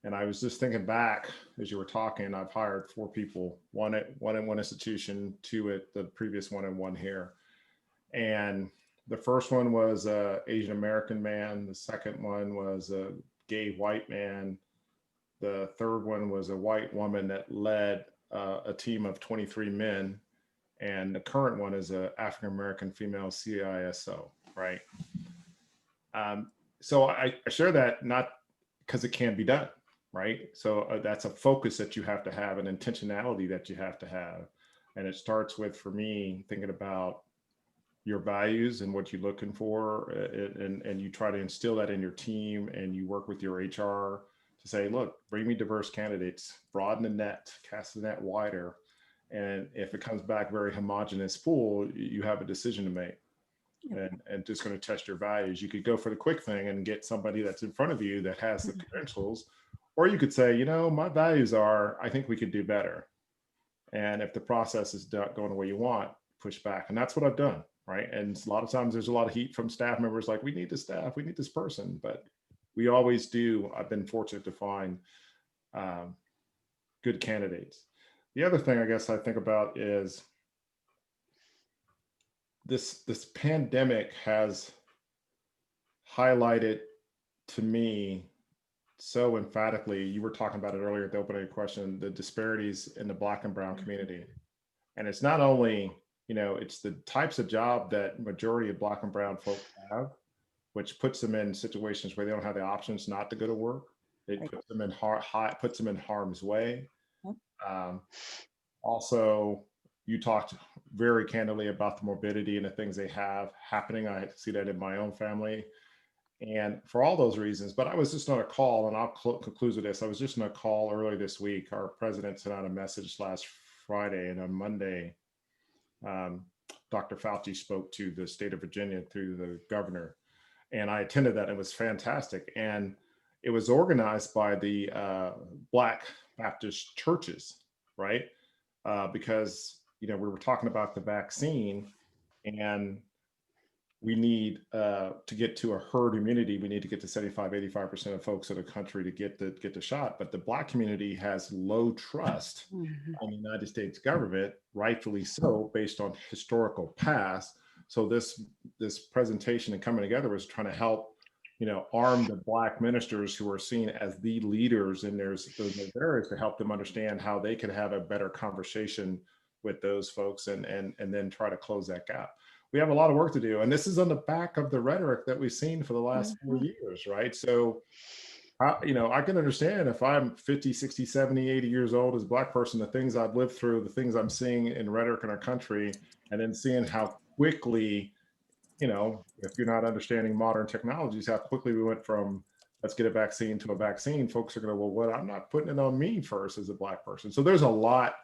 And I was just thinking back as you were talking, I've hired 4 people, one in one institution, 2 at the previous one, and 1 here. And the first one was a Asian American man. The second one was a gay white man. The third one was a white woman that led a team of 23 men. And the current one is a African American female CISO, right? So I share that not because it can be done, right? So that's a focus that you have to have, an intentionality that you have to have. And it starts with, for me, thinking about your values and what you're looking for, and you try to instill that in your team, and you work with your HR to say, look, bring me diverse candidates, broaden the net, cast the net wider. And if it comes back very homogenous pool, you have a decision to make. And just going to test your values. You could go for the quick thing and get somebody that's in front of you that has the credentials, or you could say, my values are, I think we could do better. And if the process is not going the way you want, push back. And that's what I've done, right? And a lot of times there's a lot of heat from staff members, like, we need the staff, we need this person, but we always do. I've been fortunate to find good candidates. The other thing I guess I think about is this pandemic has highlighted to me so emphatically, you were talking about it earlier at the opening question, the disparities in the Black and Brown community. And it's not only, it's the types of job that majority of Black and Brown folks have, which puts them in situations where they don't have the options not to go to work. It puts them in puts them in harm's way. Also, you talked very candidly about the morbidity and the things they have happening. I see that in my own family. And for all those reasons, but I was just on a call, and I'll conclude with this. I was just on a call earlier this week. Our president sent out a message last Friday, and on Monday, Dr. Fauci spoke to the state of Virginia through the governor. And I attended that. It was fantastic. And it was organized by the Black Baptist churches, right? Because, we were talking about the vaccine, and we need to get to a herd immunity. We need to get to 75, 85% of folks in the country to get the shot. But the Black community has low trust in the United States government, rightfully so, based on historical past. So this presentation and coming together was trying to help, arm the Black ministers who are seen as the leaders in their areas, to help them understand how they could have a better conversation with those folks, and then try to close that gap. We have a lot of work to do. And this is on the back of the rhetoric that we've seen for the last 4 years, right? So, I can understand if I'm 50, 60, 70, 80 years old as a Black person, the things I've lived through, the things I'm seeing in rhetoric in our country, and then seeing how quickly, if you're not understanding modern technologies, how quickly we went from let's get a vaccine to a vaccine. Folks are going to, well, what? I'm not putting it on me first as a Black person. So there's a lot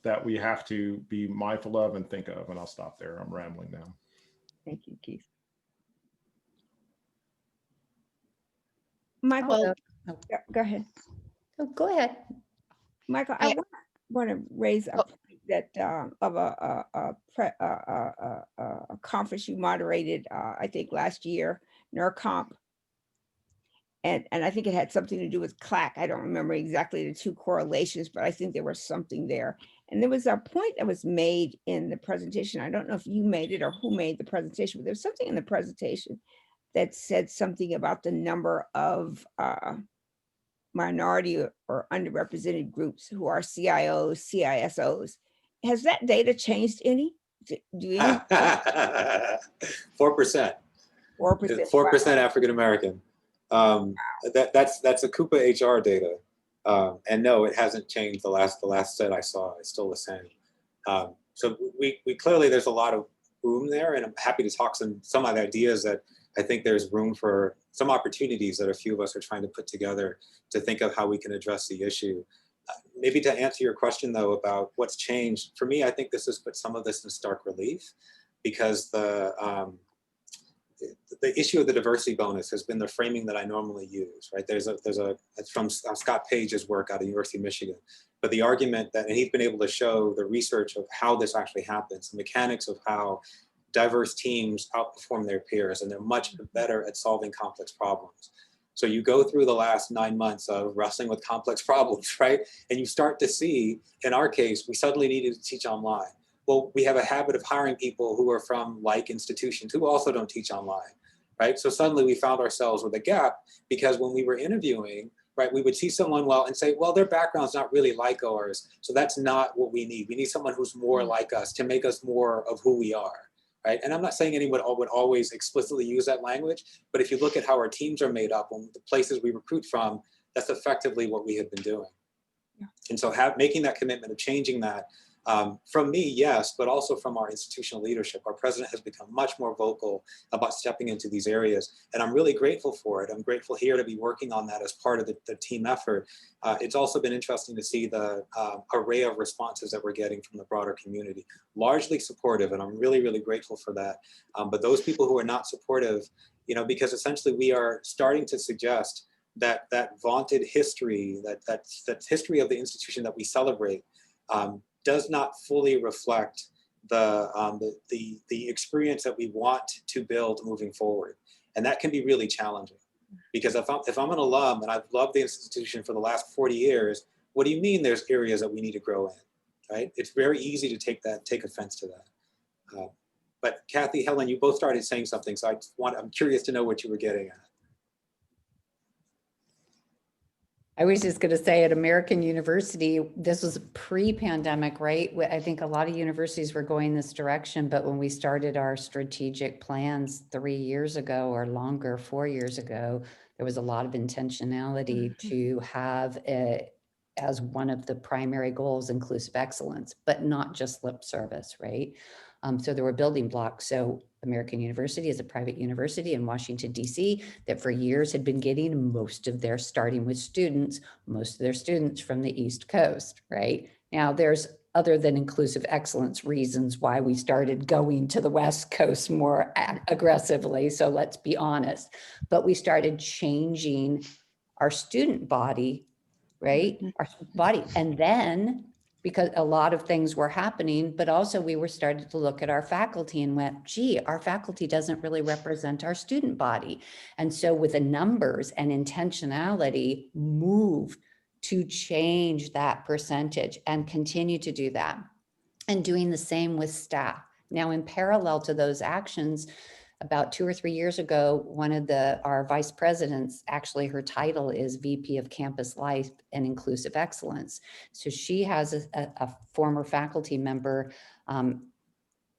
that we have to be mindful of and think of. And I'll stop there. I'm rambling now. Thank you, Keith. Michael, go ahead. Oh, go ahead. Michael, I want to raise a point that of a conference you moderated, I think last year, NERComp. And I think it had something to do with CLAC. I don't remember exactly the 2 correlations, but I think there was something there. And there was a point that was made in the presentation. I don't know if you made it or who made the presentation, but there's something in the presentation that said something about the number of minority or underrepresented groups who are CIOs, CISOs. Has that data changed any? Do you 4%. 4%? 4% African American. That's a Coupa HR data. And no, it hasn't changed. The last set I saw is still the same. So we clearly, there's a lot of room there, and I'm happy to talk some of the ideas that I think there's room for, some opportunities that a few of us are trying to put together to think of how we can address the issue. Maybe to answer your question though about what's changed, for me, I think this has put some of this in stark relief, because the the issue of the diversity bonus has been the framing that I normally use, right? It's from Scott Page's work out of University of Michigan, but the argument that, and he's been able to show the research of how this actually happens, the mechanics of how diverse teams outperform their peers, and they're much better at solving complex problems. So you go through the last 9 months of wrestling with complex problems, right? And you start to see, in our case, we suddenly needed to teach online. Well, we have a habit of hiring people who are from like institutions who also don't teach online, right? So suddenly we found ourselves with a gap, because when we were interviewing, right, we would see someone well and say, well, their background's not really like ours, so that's not what we need. We need someone who's more like us to make us more of who we are. Right? And I'm not saying anyone would always explicitly use that language, but if you look at how our teams are made up and the places we recruit from, that's effectively what we have been doing. Yeah. And so making that commitment of changing that, from me, yes, but also from our institutional leadership. Our president has become much more vocal about stepping into these areas, and I'm really grateful for it. I'm grateful here to be working on that as part of the team effort. It's also been interesting to see the array of responses that we're getting from the broader community, largely supportive, and I'm really, really grateful for that. But those people who are not supportive, because essentially we are starting to suggest that vaunted history, that history of the institution that we celebrate, does not fully reflect the experience that we want to build moving forward. And that can be really challenging, because if I'm an alum and I've loved the institution for the last 40 years, what do you mean there's areas that we need to grow in, right? It's very easy to take offense to that. But Cathy, Helen, you both started saying something, so I'm curious to know what you were getting at. I was just going to say, at American University, this was pre-pandemic, right? I think a lot of universities were going this direction, but when we started our strategic plans 3 years ago or longer, 4 years ago, there was a lot of intentionality to have as one of the primary goals, inclusive excellence, but not just lip service, right? So there were building blocks. So American University is a private university in Washington, D.C. that for years had been getting most of their students from the East Coast, right? Now there's, other than inclusive excellence, reasons why we started going to the West Coast more aggressively. So let's be honest, but we started changing our student body, right? Our body. And then, because a lot of things were happening, but also we were starting to look at our faculty and went, gee, our faculty doesn't really represent our student body. And so with the numbers and intentionality, moved to change that percentage and continue to do that. And doing the same with staff. Now, in parallel to those actions, about 2 or 3 years ago, one of our vice presidents, actually her title is VP of Campus Life and Inclusive Excellence. So she has a former faculty member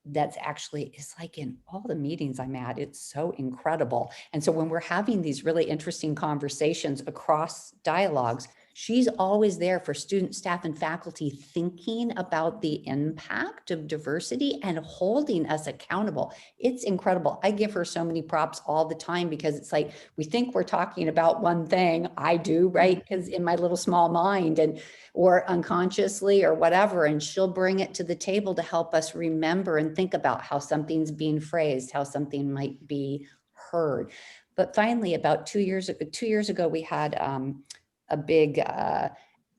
that's actually is like in all the meetings I'm at. It's so incredible. And so when we're having these really interesting conversations across dialogues, she's always there for student, staff, and faculty, thinking about the impact of diversity and holding us accountable. It's incredible. I give her so many props all the time, because it's like, we think we're talking about one thing. I do, right? Because in my little small mind, or unconsciously or whatever, and she'll bring it to the table to help us remember and think about how something's being phrased, how something might be heard. But finally, about 2 years ago, we had a big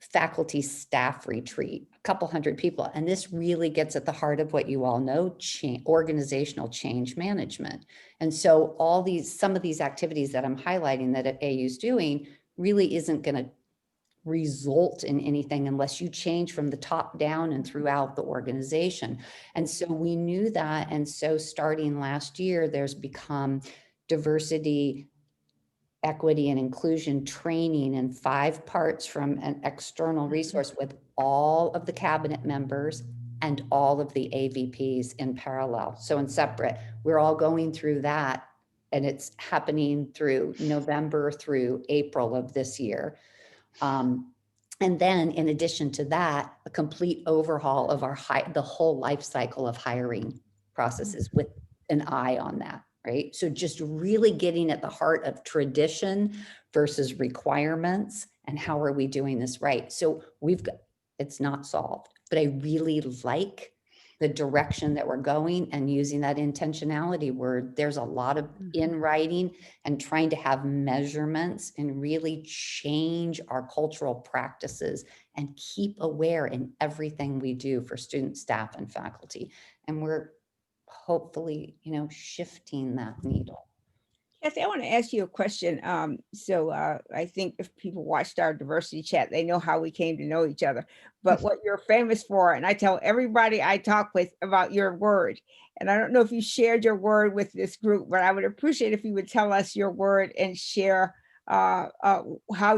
faculty staff retreat, a couple hundred people. And this really gets at the heart of what you all know, organizational change management. And so some of these activities that I'm highlighting that AU's doing really isn't going to result in anything unless you change from the top down and throughout the organization. And so we knew that. And so starting last year, there's become diversity, equity, and inclusion training in 5 parts from an external resource with all of the cabinet members and all of the AVPs in parallel. So in separate, we're all going through that, and it's happening through November through April of this year. And then in addition to that, a complete overhaul of the whole life cycle of hiring processes with an eye on that. Right. So just really getting at the heart of tradition versus requirements, and how are we doing this right? So it's not solved, but I really like the direction that we're going and using that intentionality word. There's a lot of in writing and trying to have measurements and really change our cultural practices and keep aware in everything we do for students, staff, and faculty. And we're hopefully, shifting that needle. Cathy, I want to ask you a question. I think if people watched our diversity chat, they know how we came to know each other. But what you're famous for, and I tell everybody I talk with about your word, and I don't know if you shared your word with this group, but I would appreciate if you would tell us your word and share how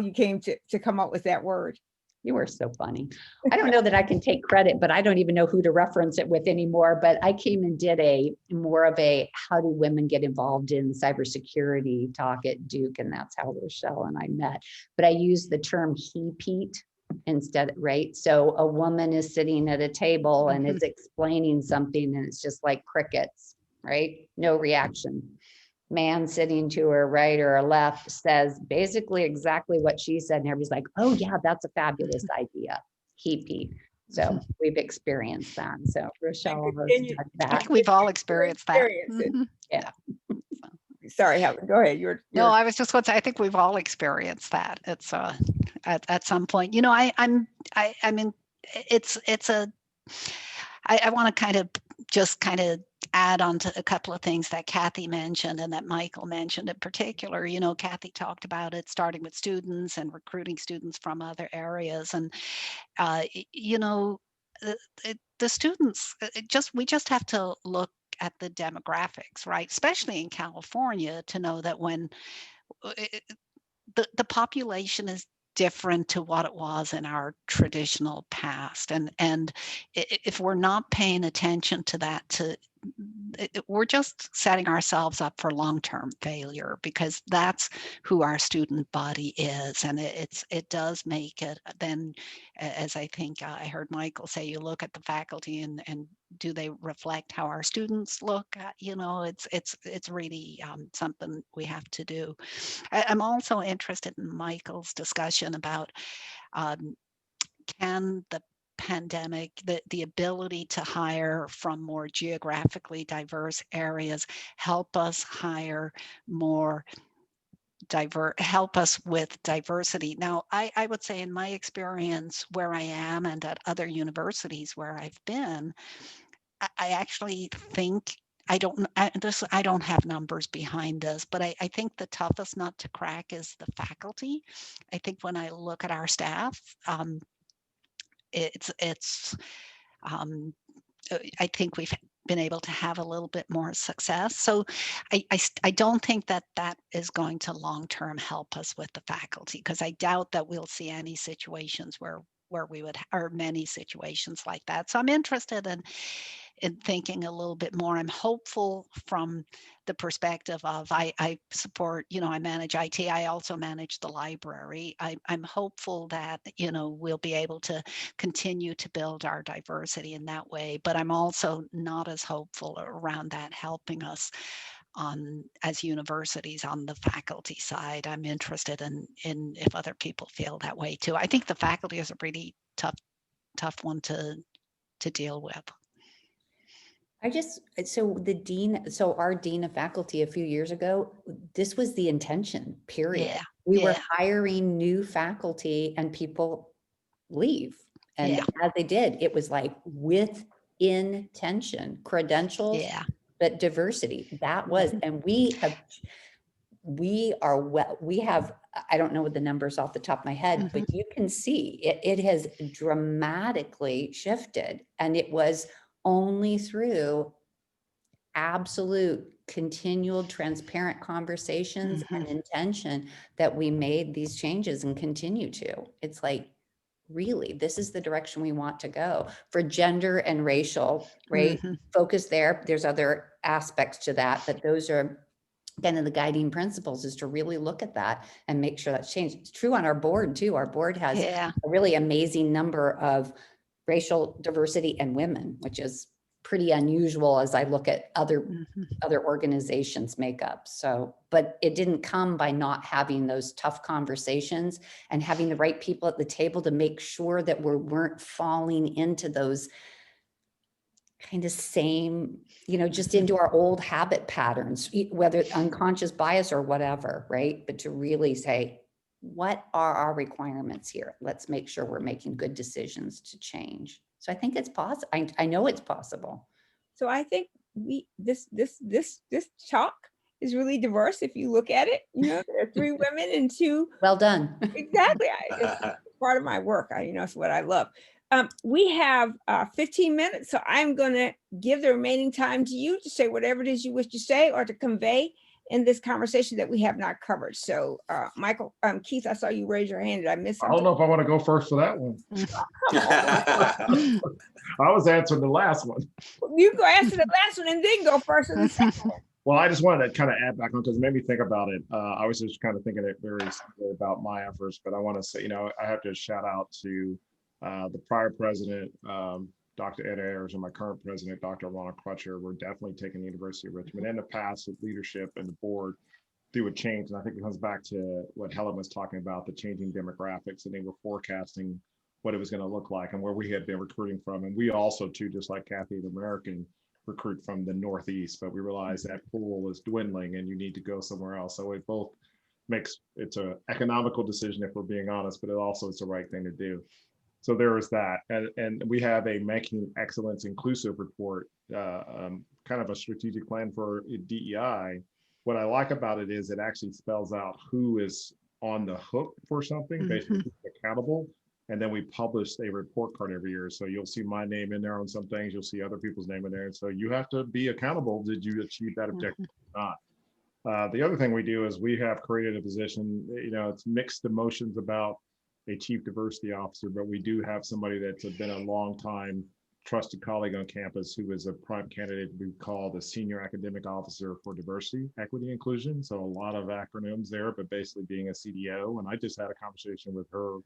you came to come up with that word. You are so funny. I don't know that I can take credit, but I don't even know who to reference it with anymore. But I came and did more of a how do women get involved in cybersecurity talk at Duke, and that's how Rochelle and I met. But I used the term he-peat instead, right? So a woman is sitting at a table and is explaining something, and it's just like crickets, right? No reaction. Man sitting to her right or her left says basically exactly what she said, and everybody's like, oh yeah, that's a fabulous idea. He-peat. So we've experienced that. So Rochelle has done I that. think we've all experienced that. Yeah. Sorry, Helen, go ahead. No, I was just going to say, I think we've all experienced that. It's at some point, I mean, I want to kind of add on to a couple of things that Cathy mentioned and that Michael mentioned in particular. Cathy talked about it starting with students and recruiting students from other areas. And, the students, we just have to look at the demographics, right? Especially in California, to know that when the population is different to what it was in our traditional past, and if we're not paying attention to that, we're just setting ourselves up for long-term failure, because that's who our student body is, and it does make it then, as I think I heard Michael say, you look at the faculty and do they reflect how our students look? It's really something we have to do. I'm also interested in Michael's discussion about can the pandemic, the ability to hire from more geographically diverse areas, help us hire more help us with diversity. Now, I would say in my experience where I am and at other universities where I've been, I actually think I don't have numbers behind this, but I think the toughest nut to crack is the faculty. I think when I look at our staff, I think we've been able to have a little bit more success. So I don't think that is going to long-term help us with the faculty, because I doubt that we'll see any situations where we would, or many situations like that. So I'm interested in thinking a little bit more. I'm hopeful from the perspective of I support, I manage IT. I also manage the library. I'm hopeful that, we'll be able to continue to build our diversity in that way. But I'm also not as hopeful around that helping us as universities on the faculty side. I'm interested in if other people feel that way too. I think the faculty is a really tough one to deal with. Our dean of faculty a few years ago, this was the intention, period. Yeah. We were hiring new faculty and people leave. And as they did, it was like with intention, credentials, but diversity. That was, and we have, I don't know what the numbers off the top of my head, but you can see it has dramatically shifted, and it was only through absolute continual transparent conversations and intention that we made these changes and continue to. It's like, really, this is the direction we want to go for gender and racial, right? Focus there. There's other aspects to that, but those are kind of the guiding principles, is to really look at that and make sure that's changed. It's true on our board too. Our board has a really amazing number of racial diversity and women, which is pretty unusual as I look at other organizations' makeup. So, but it didn't come by not having those tough conversations and having the right people at the table to make sure that we weren't falling into those kind of same, just into our old habit patterns, whether unconscious bias or whatever, right? But to really say, what are our requirements here? Let's make sure we're making good decisions to change. So I think it's possible. I know it's possible. So I think this talk is really diverse. If you look at it, there are 3 women and 2. Well done. Exactly. It's part of my work. It's what I love. We have 15 minutes, so I'm going to give the remaining time to you to say whatever it is you wish to say or to convey in this conversation that we have not covered. So, Michael, Keith, I saw you raise your hand. Did I miss I something? don't know if I want to go first for that one. I was answering the last one. You can go answer the last one and then go first in the second one. Well, I just wanted to kind of add back on because it made me think about it. I was just kind of thinking it very simply about my efforts, but I want to say, I have to shout out to the prior president, Dr. Ed Ayers, and my current president, Dr. Ronald Crutcher. We're definitely taking the University of Richmond in the past with leadership and the board through a change. And I think it comes back to what Helen was talking about, the changing demographics, and they were forecasting what it was going to look like and where we had been recruiting from. And we also, too, just like Cathy, the American, recruit from the Northeast, but we realized that pool is dwindling and you need to go somewhere else. So it both it's an economical decision if we're being honest, but it also is the right thing to do. So there is that. And we have a Making Excellence Inclusive report, kind of a strategic plan for DEI. What I like about it is it actually spells out who is on the hook for something, basically who's accountable. And then we publish a report card every year. So you'll see my name in there on some things, you'll see other people's name in there. And so you have to be accountable. Did you achieve that objective or not? The other thing we do is we have created a position, it's mixed emotions about a chief diversity officer, but we do have somebody that's been a long time trusted colleague on campus who is a prime candidate to be called the Senior Academic Officer for Diversity, Equity, Inclusion. So a lot of acronyms there, but basically being a CDO. And I just had a conversation with her.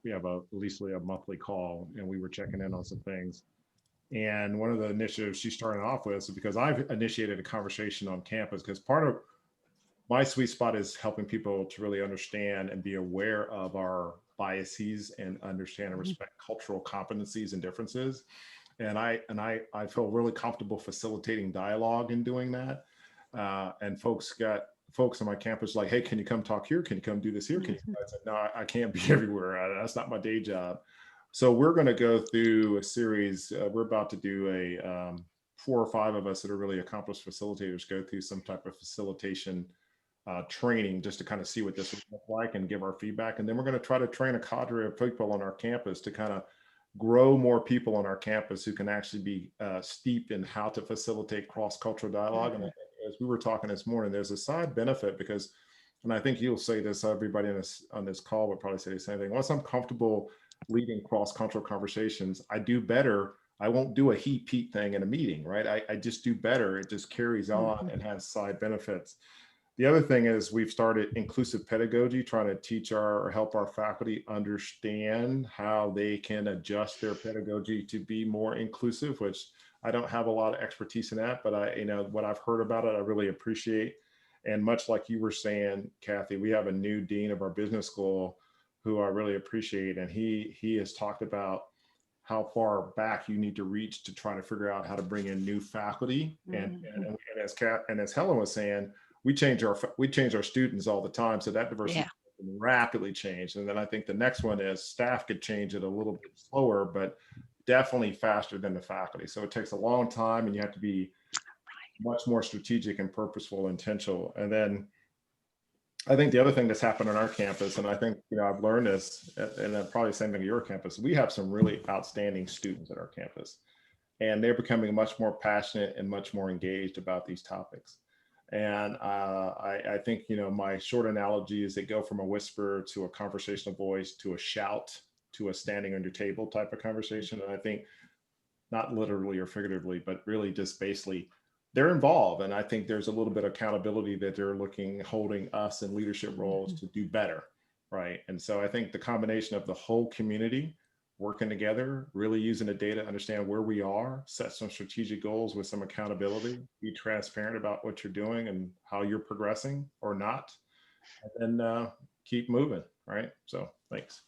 We have at least a monthly call, and we were checking in on some things. And one of the initiatives she started off with is because I've initiated a conversation on campus, because part of my sweet spot is helping people to really understand and be aware of our biases and understand and respect cultural competencies and differences. And I feel really comfortable facilitating dialogue in doing that. And folks on my campus like, hey, can you come talk here? Can you come do this here? Can you? I said, no, I can't be everywhere. That's not my day job. So we're going to go through a series. We're about to do a 4 or 5 of us that are really accomplished facilitators go through some type of facilitation training just to kind of see what this would look like and give our feedback. And then we're going to try to train a cadre of people on our campus to kind of grow more people on our campus who can actually be steeped in how to facilitate cross-cultural dialogue. And as we were talking this morning, there's a side benefit because, and I think you'll say this, everybody on this call would probably say the same thing. Once I'm comfortable leading cross-cultural conversations, I do better. I won't do a he-Pete thing in a meeting, right? I just do better. It just carries on and has side benefits. The other thing is we've started inclusive pedagogy, trying to teach or help our faculty understand how they can adjust their pedagogy to be more inclusive, which I don't have a lot of expertise in that, but what I've heard about it, I really appreciate. And much like you were saying, Cathy, we have a new dean of our business school who I really appreciate. And he has talked about how far back you need to reach to try to figure out how to bring in new faculty. And as Helen was saying, we change our students all the time. So that diversity can rapidly change. And then I think the next one is staff could change it a little bit slower, but definitely faster than the faculty. So it takes a long time and you have to be much more strategic and purposeful, intentional. And then I think the other thing that's happened on our campus, and I think, I've learned this, and probably the same thing at your campus, we have some really outstanding students at our campus, and they're becoming much more passionate and much more engaged about these topics. And I think, my short analogy is they go from a whisper to a conversational voice to a shout to a standing on your table type of conversation. And I think not literally or figuratively, but really just basically they're involved. And I think there's a little bit of accountability that they're holding us in leadership roles to do better. Right. And so I think the combination of the whole community working together, really using the data to understand where we are, set some strategic goals with some accountability, be transparent about what you're doing and how you're progressing or not, and then keep moving, right? So thanks.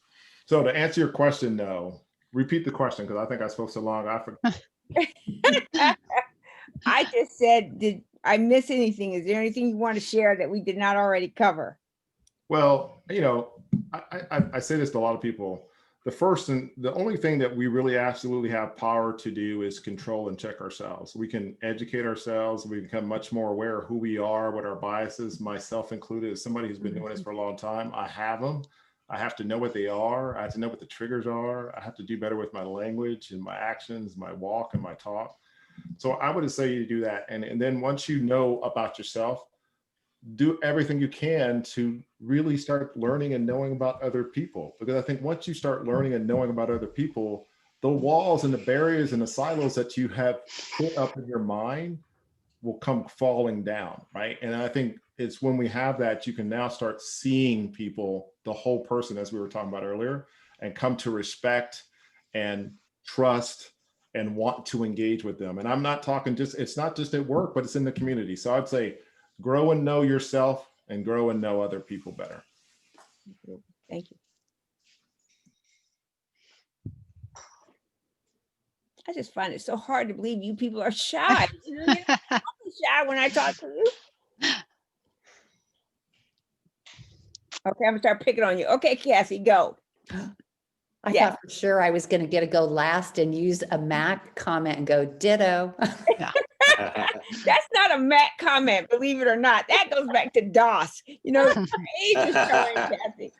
So to answer your question, though, repeat the question because I think I spoke so long. I forgot. I just said, did I miss anything? Is there anything you want to share that we did not already cover? Well, I say this to a lot of people. The first and the only thing that we really absolutely have power to do is control and check ourselves. We can educate ourselves. We become much more aware of who we are, what our biases, myself included, as somebody who's been doing this for a long time. I have them. I have to know what they are. I have to know what the triggers are. I have to do better with my language and my actions, my walk and my talk. So I would say you do that. And then once you know about yourself, do everything you can to really start learning and knowing about other people. Because I think once you start learning and knowing about other people, the walls and the barriers and the silos that you have put up in your mind will come falling down, right? And I think it's when we have that, you can now start seeing people, the whole person, as we were talking about earlier, and come to respect and trust and want to engage with them. And I'm not talking just, it's not just at work, but it's in the community. So I'd say grow and know yourself and grow and know other people better. Thank you. I just find it so hard to believe you people are shy. I'm shy when I talk to you. Okay, I'm gonna start picking on you. Okay, Cassie, go. I Yeah. thought for sure I was going to go last and use a Mac comment and go ditto. That's not a Mac comment, believe it or not. That goes back to DOS. You know, our age is showing, Kathy.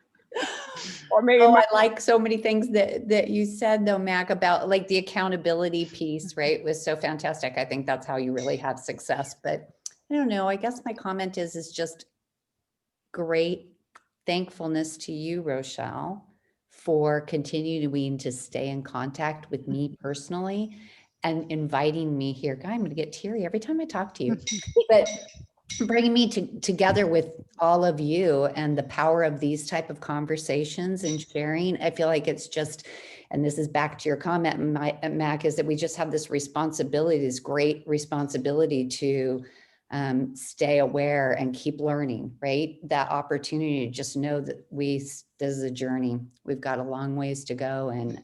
Or maybe I like so many things that you said though, Mac, about like the accountability piece, right? Was so fantastic. I think that's how you really have success. But I don't know. I guess my comment is just great thankfulness to you, Rochelle, for continuing to stay in contact with me personally and inviting me here. God, I'm going to get teary every time I talk to you, but bringing me together with all of you and the power of these type of conversations and sharing. I feel like it's just, and this is back to your comment, Mac, is that we just have this responsibility, this great responsibility to stay aware and keep learning, right? That opportunity to just know that this is a journey. We've got a long ways to go, and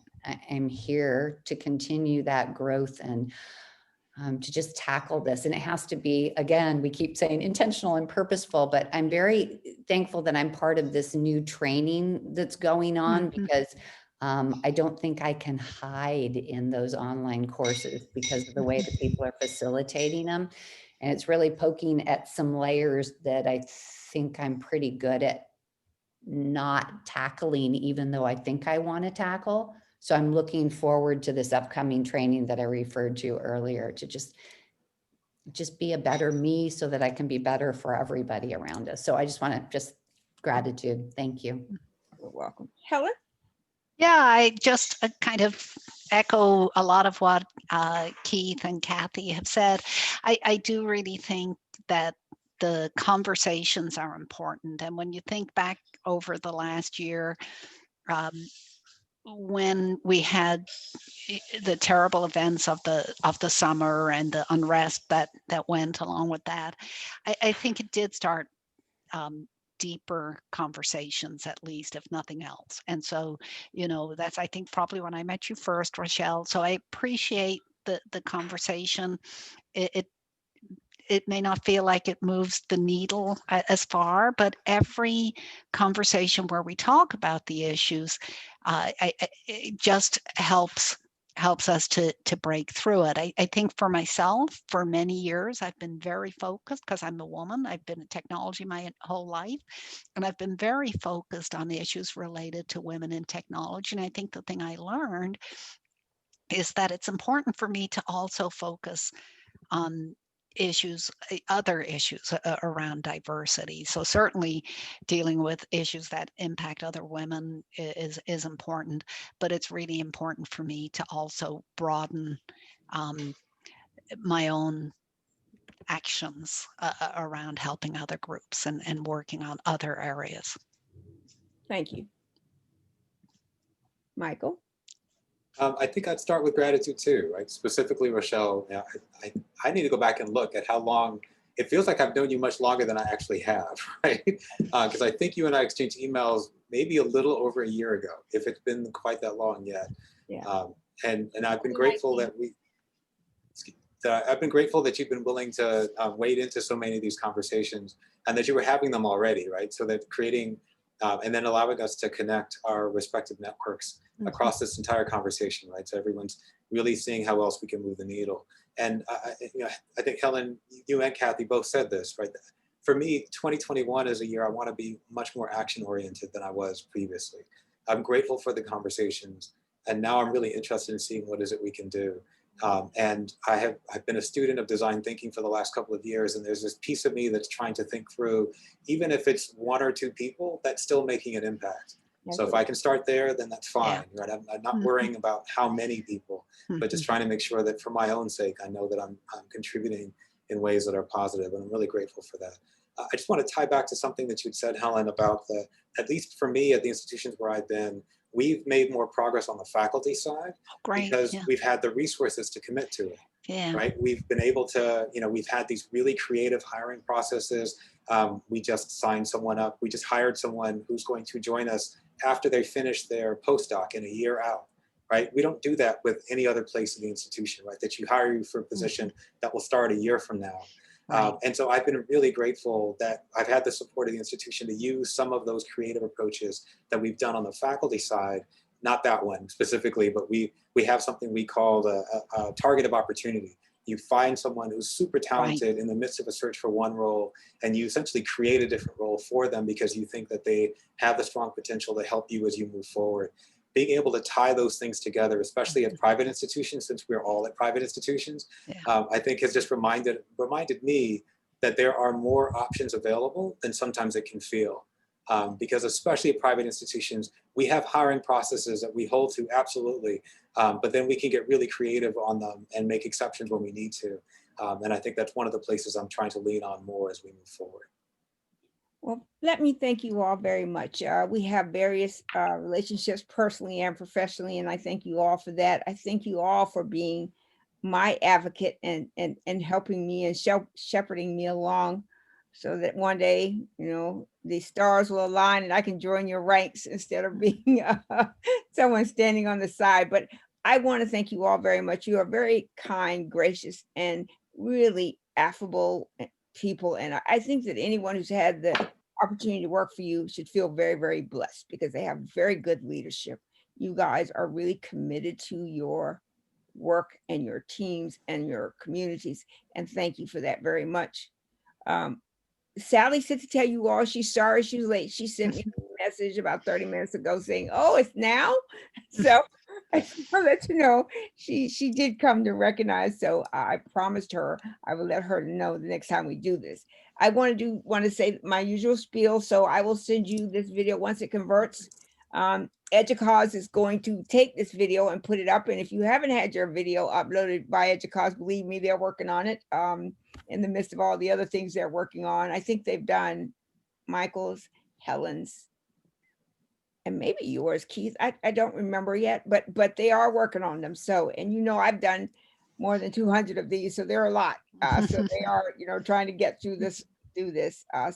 I'm here to continue that growth and to just tackle this. And it has to be, again, we keep saying intentional and purposeful, but I'm very thankful that I'm part of this new training that's going on because I don't think I can hide in those online courses because of the way that people are facilitating them. And it's really poking at some layers that I think I'm pretty good at not tackling, even though I think I want to tackle. So I'm looking forward to this upcoming training that I referred to earlier to just be a better me so that I can be better for everybody around us. So I just want to gratitude. Thank you. You're welcome. Helen? Yeah, I just kind of echo a lot of what Keith and Cathy have said. I do really think that the conversations are important. And when you think back over the last year, when we had the terrible events of the summer and the unrest that went along with that, I think it did start deeper conversations, at least, if nothing else. And so, that's, I think, probably when I met you first, Rochelle. So I appreciate the conversation. It may not feel like it moves the needle as far, but every conversation where we talk about the issues, it just helps us to break through it. I think for myself, for many years, I've been very focused because I'm a woman. I've been in technology my whole life, and I've been very focused on the issues related to women in technology. And I think the thing I learned is that it's important for me to also focus on other issues around diversity. So certainly dealing with issues that impact other women is important, but it's really important for me to also broaden my own actions around helping other groups and working on other areas. Thank you. Michael? I think I'd start with gratitude too, right? Specifically, Rochelle, I need to go back and look at how long, it feels like I've known you much longer than I actually have, right? Because I think you and I exchanged emails maybe a little over a year ago, if it's been quite that long yet. Yeah. And I've been grateful that I've been grateful that you've been willing to wade into so many of these conversations and that you were having them already, right? So that creating and then allowing us to connect our respective networks across this entire conversation, right? So everyone's really seeing how else we can move the needle. And I think Helen, you and Cathy both said this, right? For me, 2021 is a year I want to be much more action oriented than I was previously. I'm grateful for the conversations, and now I'm really interested in seeing what is it we can do. And I've been a student of design thinking for the last couple of years, and there's this piece of me that's trying to think through, even if it's 1 or 2 people, that's still making an impact. So if I can start there, then that's fine, right? I'm not worrying about how many people, but just trying to make sure that for my own sake, I know that I'm contributing in ways that are positive, and I'm really grateful for that. I just want to tie back to something that you'd said, Helen, about at least for me at the institutions where I've been, we've made more progress on the faculty side because we've had the resources to commit to it. Yeah. Right. We've been able to, we've had these really creative hiring processes. We just signed someone up. We just hired someone who's going to join us after they finish their postdoc in a year out. Right. We don't do that with any other place in the institution, right? That you hire you for a position that will start a year from now. Right. And so I've been really grateful that I've had the support of the institution to use some of those creative approaches that we've done on the faculty side, not that one specifically, but we have something we call a target of opportunity. You find someone who's super talented in the midst of a search for one role, and you essentially create a different role for them because you think that they have the strong potential to help you as you move forward. Being able to tie those things together, especially at private institutions, since we're all at private institutions, I think has just reminded me that there are more options available than sometimes it can feel. Because especially at private institutions, we have hiring processes that we hold to, absolutely, but then we can get really creative on them and make exceptions when we need to. And I think that's one of the places I'm trying to lean on more as we move forward. Well, let me thank you all very much. We have various relationships personally and professionally, and I thank you all for that. I thank you all for being my advocate and helping me and shepherding me along so that one day, the stars will align and I can join your ranks instead of being someone standing on the side. But I want to thank you all very much. You are very kind, gracious, and really affable people. And I think that anyone who's had the opportunity to work for you should feel very, very blessed because they have very good leadership. You guys are really committed to your work and your teams and your communities. And thank you for that very much. Sally said to tell you all she's sorry she's late. She sent me a message about 30 minutes ago saying, oh, it's now. So I just want to let you know she did come to recognize. So I promised her I will let her know the next time we do this. I want to say my usual spiel. So I will send you this video once it converts. Educause is going to take this video and put it up. And if you haven't had your video uploaded by Educause, believe me, they're working on it in the midst of all the other things they're working on. I think they've done Michael's, Helen's, and maybe yours, Keith. I don't remember yet, but they are working on them. So, and I've done more than 200 of these, so they're a lot. So they are, trying to get through this.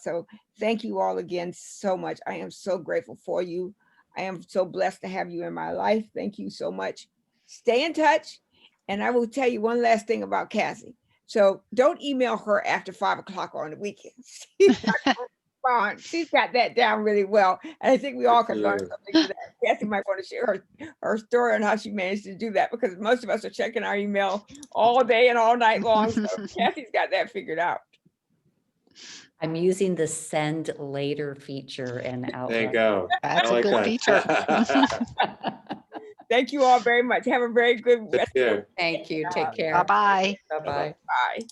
So thank you all again so much. I am so grateful for you. I am so blessed to have you in my life. Thank you so much. Stay in touch. And I will tell you one last thing about Cathy. So don't email her after 5 o'clock on the weekends. She's got that down really well. And I think we all can learn something from that. Cathy might want to share her story on how she managed to do that because most of us are checking our email all day and all night long. So Cathy's got that figured out. I'm using the send later feature in Outlook. There you go. That's a good feature. Thank you all very much. Have a very good rest. Thank you. Take care. Bye-bye. Bye-bye. Bye.